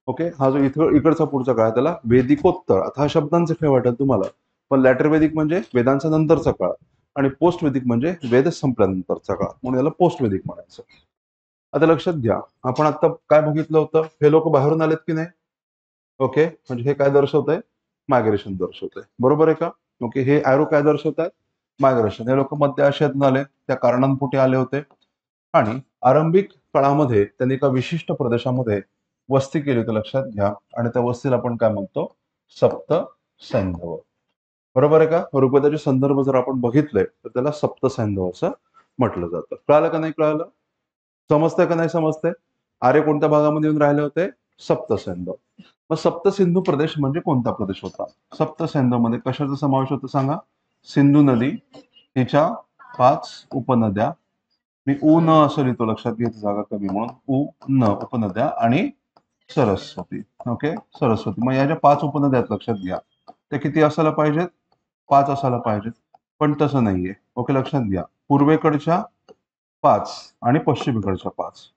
ओके, हा जो इकडचा पुढचा काळ त्याला वेदिकोत्तर. आता हा शब्दांचं खेळ वाटेल तुम्हाला, पण लॅटर वेदिक म्हणजे वेदांचा नंतरचा काळ आणि पोस्ट वेदिक म्हणजे वेद संपल्यानंतरचा काळ, म्हणून याला पोस्ट वेदिक म्हणायचं. आता लक्षात घ्या, आपण आता काय बघितलं होतं? हे लोक बाहेरून आलेत की नाही? ओके, म्हणजे हे काय दर्शवत आहे? मायग्रेशन दर्शवत आहे, बरोबर आहे का? ओके, हे ॲरो काय दर्शवत आहेत? मायग्रेशन. हे लोक मध्य आशियातून आले, त्या कारणांपोटी आले होते आणि आरंभिक काळामध्ये त्यांनी एका विशिष्ट प्रदेशामध्ये वस्ती केली होती, लक्षात घ्या. आणि त्या वस्तीला आपण काय म्हणतो? सप्त सैंधव, बरोबर आहे का? ऋग्वेदाचे संदर्भ जर आपण बघितले तर त्याला सप्त सैंधव असं म्हटलं जातं. कळालं का नाही कळालं? समजतंय का नाही समजतंय? आर्य कोणत्या भागामध्ये येऊन राहिले होते? सप्त सैंधव. मग सप्त सिंधू प्रदेश म्हणजे कोणता प्रदेश होता? सप्त सैंधव मध्ये कशाचा समावेश होता सांगा? सिंधू नदी, तिच्या 5 उपनद्या, मी उ न असं लिहितो, लक्षात घ्यायची जागा कमी म्हणून, उ न उपनद्या आणि सरस्वती. ओके, सरस्वती. मग या ज्या 5 उपनद्या आहेत, लक्षात घ्या, त्या किती असायला पाहिजेत? 5 असायला पाहिजेत. पण तसं नाहीये. ओके, लक्षात घ्या, पूर्वेकडच्या 5 आणि पश्चिमेकडच्या 5.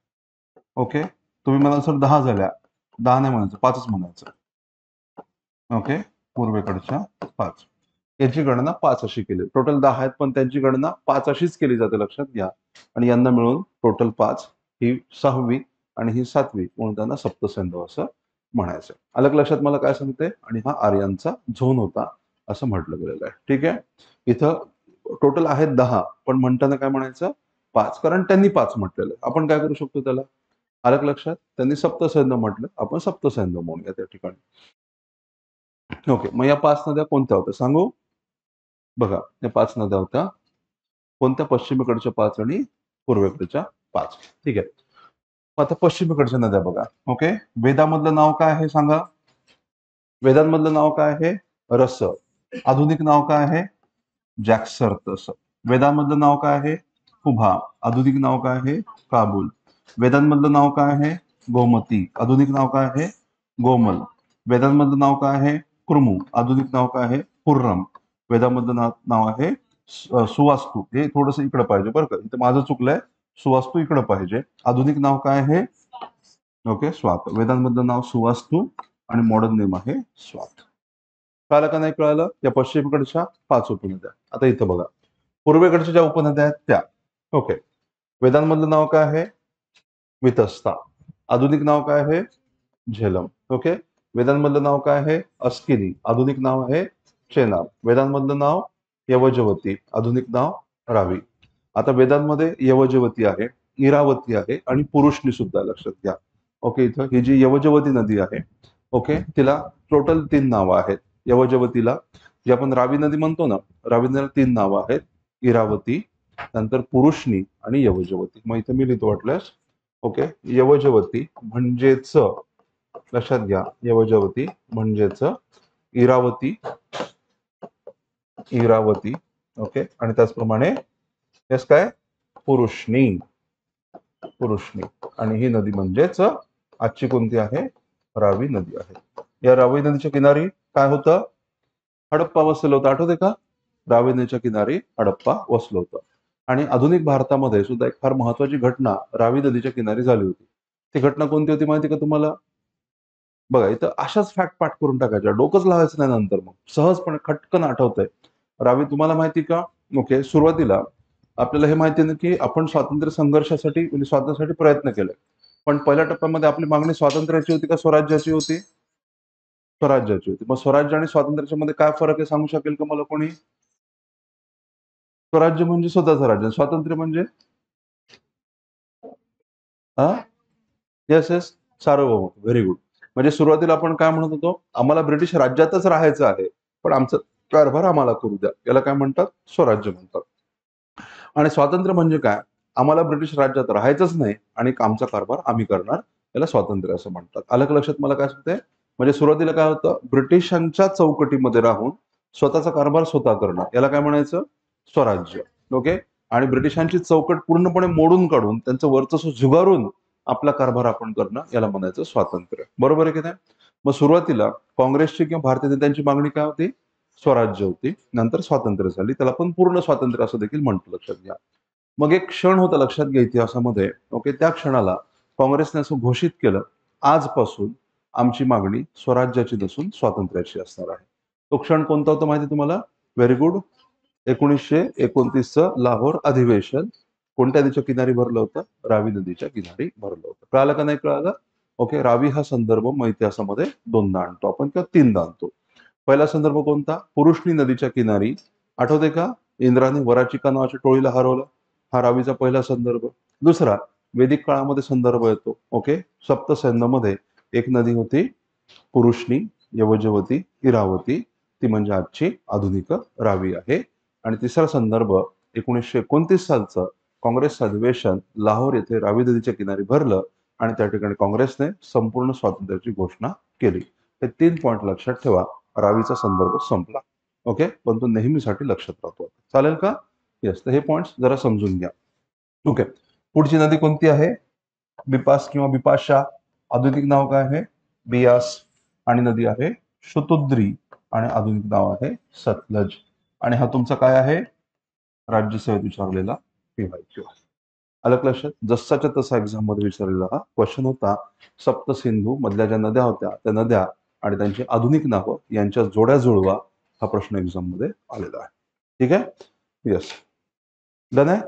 ओके, तुम्ही म्हणाल सर 10 झाल्या. 10 नाही म्हणायचं, 5च म्हणायचं. ओके, पूर्वेकडच्या 5, याची गणना 5 अशी केली. टोटल 10 आहेत, पण त्यांची गणना 5 अशीच केली जाते, लक्षात घ्या. आणि यांना मिळून टोटल 5, ही 6वी आणि ही 7वी, म्हणून त्यांना सप्तसैंधव असं म्हणायचं. अलग लक्षात मला काय सांगते? आणि हा आर्यांचा झोन होता असं म्हटलं गेलेलं आहे. ठीक आहे, इथं टोटल आहेत 10, पण म्हणताना काय म्हणायचं? 5, कारण त्यांनी 5 म्हटलेलं. आपण काय करू शकतो त्याला? अलग लक्षात, त्यांनी सप्तसैंधव म्हटलं, आपण सप्तसैंधव म्हणूया त्या ठिकाणी. ओके, मग या 5 नद्या कोणत्या होत्या सांगू? बघा, या 5 नद्या होत्या कोणत्या? पश्चिमेकडच्या 5 आणि पूर्वेकडच्या 5. ठीक आहे, मग आता पश्चिमेकडच्या नद्या बघा. ओके, वेदामधलं नाव काय आहे सांगा? वेदांमधलं नाव काय आहे? रस. आधुनिक नाव काय आहे? जॅक्सर्थस. वेदांमधलं नाव काय आहे? कुभा. आधुनिक नाव काय आहे? काबुल. वेदांमधलं नाव काय आहे? गोमती. आधुनिक नाव काय आहे? गोमल. वेदांमधलं नाव काय आहे? कुर्मू. आधुनिक नाव काय आहे? खुर्रम. वेदांमधलं नाव आहे सुवास्तू. हे थोडंसं इकडं पाहिजे बरं का, इथं माझं चुकलंय. सुवास्तू इकडं पाहिजे. आधुनिक नाव काय आहे? ओके, स्वात. वेदांमधलं नाव सुवास्तू आणि मॉडर्न नेम आहे स्वात. कळालं का नाही कळालं? या पश्चिमेकडच्या 5 उपनद्या. आता इथं बघा, पूर्वेकडच्या ज्या उपनद्या आहेत त्या. ओके, वेदांमधलं नाव काय आहे? वितस्ता. आधुनिक नाव काय आहे? झेलम. ओके, वेदांमधलं नाव काय आहे? अस्किनी. आधुनिक नाव आहे चेनाब. वेदांमधलं नाव यवजवती. आधुनिक नाव रावी. आता वेदांमध्ये यवजवती आहे, इरावती आहे आणि पुरुषनी सुद्धा, लक्षात घ्या. ओके, इथं ही जी यवजवती नदी आहे, ओके, तिला टोटल 3 नावं आहेत. यवजवतीला, जी आपण रावी नदी म्हणतो ना, रावी नदीला 3 नावं आहेत, इरावती, नंतर पुरुषनी आणि यवजवती. मग इथं मी लिहितो वाटल्यास. ओके, यवजवती म्हणजेच, लक्षात घ्या, यवजवती म्हणजेच इरावती, इरावती. ओके, आणि त्याचप्रमाणे यस काय? पुरुषनी, पुरुषनी. आणि ही नदी म्हणजेच आजची कोणती आहे? रावी नदी आहे. या रावी नदीच्या किनारी काय होतं? हडप्पा वसलं होतं, आठवते का? रावी नदीच्या किनारी हडप्पा वसलं होतं. आणि आधुनिक भारतामध्ये सुद्धा एक फार महत्वाची घटना रावी नदीच्या किनारी झाली होती. ती घटना कोणती होती माहिती का तुम्हाला? बघा, इथं अशाच फॅक्ट पाठ करून टाकायच्या, डोकंच लावायचं नाही नंतर, मग सहजपणे खटकन आठवतंय. रावी तुम्हाला माहिती का? ओके, सुरुवातीला आपल्याला हे माहिती ना की आपण स्वातंत्र्य संघर्षासाठी म्हणजे स्वातंत्र्यासाठी प्रयत्न केले, पण पहिल्या टप्प्यामध्ये आपली मागणी स्वातंत्र्याची होती का स्वराज्याची होती? स्वराज्याची होती. मग स्वराज्य आणि स्वातंत्र्याच्या मध्ये काय फरक आहे सांगू शकेल का मला कोणी? स्वराज्य म्हणजे स्वतःचं राज्य, स्वातंत्र्य म्हणजे हा, येस येस, सार्वभौम. Very good. म्हणजे सुरुवातीला आपण काय म्हणत होतो, आम्हाला ब्रिटिश राज्यातच राहायचं आहे, पण आमचं कारभार आम्हाला करू द्या. याला काय म्हणतात? स्वराज्य म्हणतात. आणि स्वातंत्र्य म्हणजे काय? आम्हाला ब्रिटिश राज्यात राहायचंच नाही आणि आमचा कारभार आम्ही करणार. याला स्वातंत्र्य असं म्हणतात. आलं का लक्षात मला काय सांगते? म्हणजे सुरुवातीला काय होतं? ब्रिटिशांच्या चौकटीमध्ये राहून स्वतःचा कारभार स्वतः करणं. याला काय म्हणायचं? स्वराज्य. ओके. आणि ब्रिटिशांची चौकट पूर्णपणे मोडून काढून त्यांचं वर्चस्व झुगारून आपला कारभार आपण करणं याला म्हणायचं स्वातंत्र्य. बरोबर आहे की नाही? मग सुरुवातीला काँग्रेसची किंवा भारतीय नेत्यांची मागणी काय होती? स्वराज्य होती. नंतर स्वातंत्र्य झाली. त्याला पण पूर्ण स्वातंत्र्य असं देखील म्हणतो, लक्षात घ्या. मग एक क्षण होता लक्षात घ्या इतिहासामध्ये. ओके. त्या क्षणाला काँग्रेसने असं घोषित केलं, आजपासून आमची मागणी स्वराज्याची नसून स्वातंत्र्याची असणार आहे. तो क्षण कोणता होता माहिती तुम्हाला? Very good. 1929चं लाहोर अधिवेशन कोणत्या नदीच्या किनारी भरलं होतं? रावी नदीच्या किनारी भरलं होतं. कळालं का नाही कळालं? ओके. रावी हा संदर्भ मग इतिहासामध्ये दोनदा आणतो आपण किंवा तीनदा आणतो. पहिला संदर्भ कोणता? पुरुष्णी नदीच्या किनारी. आठवते का? इंद्राने वराचिका नावाच्या टोळीला हरवलं. हा रावीचा पहिला संदर्भ. दुसरा वैदिक काळामध्ये संदर्भ येतो. ओके. सप्तसैन्यामध्ये एक नदी होती पुरुष्णी, यवजवती, इरावती. ती म्हणजे आजची आधुनिक रावी आहे. आणि तिसरा संदर्भ 1929 सालचं काँग्रेस अधिवेशन लाहोर येथे रावी नदीच्या किनारी भरलं आणि त्या ठिकाणी काँग्रेसने संपूर्ण स्वातंत्र्याची घोषणा केली. हे 3 पॉइंट लक्षात ठेवा. रावीचा संदर्भ संपला. ओके. पण तो नेहमीसाठी लक्षात राहतो. चालेल का? येस. तर हे पॉइंट्स जरा समजून घ्या. ओके. पुढची नदी कोणती आहे? बिपास किंवा बिपाशा. आधुनिक नाव काय आहे? बियास. आणि नदी आहे शतुद्री आणि आधुनिक नाव आहे सतलज. आणि हा तुमचा काय आहे? राज्यसेवेत विचारलेला PYQ. आलं लक्षात? जसाच्या तसा एक्झाम मध्ये विचारलेला हा क्वेश्चन होता. सप्त सिंधू मधल्या ज्या नद्या होत्या त्या नद्या आणि त्यांची आधुनिक नावं यांच्या जोड्या जुळवा हा प्रश्न एक्झाम मध्ये आलेला आहे. ठीक आहे? येस. डन आहे?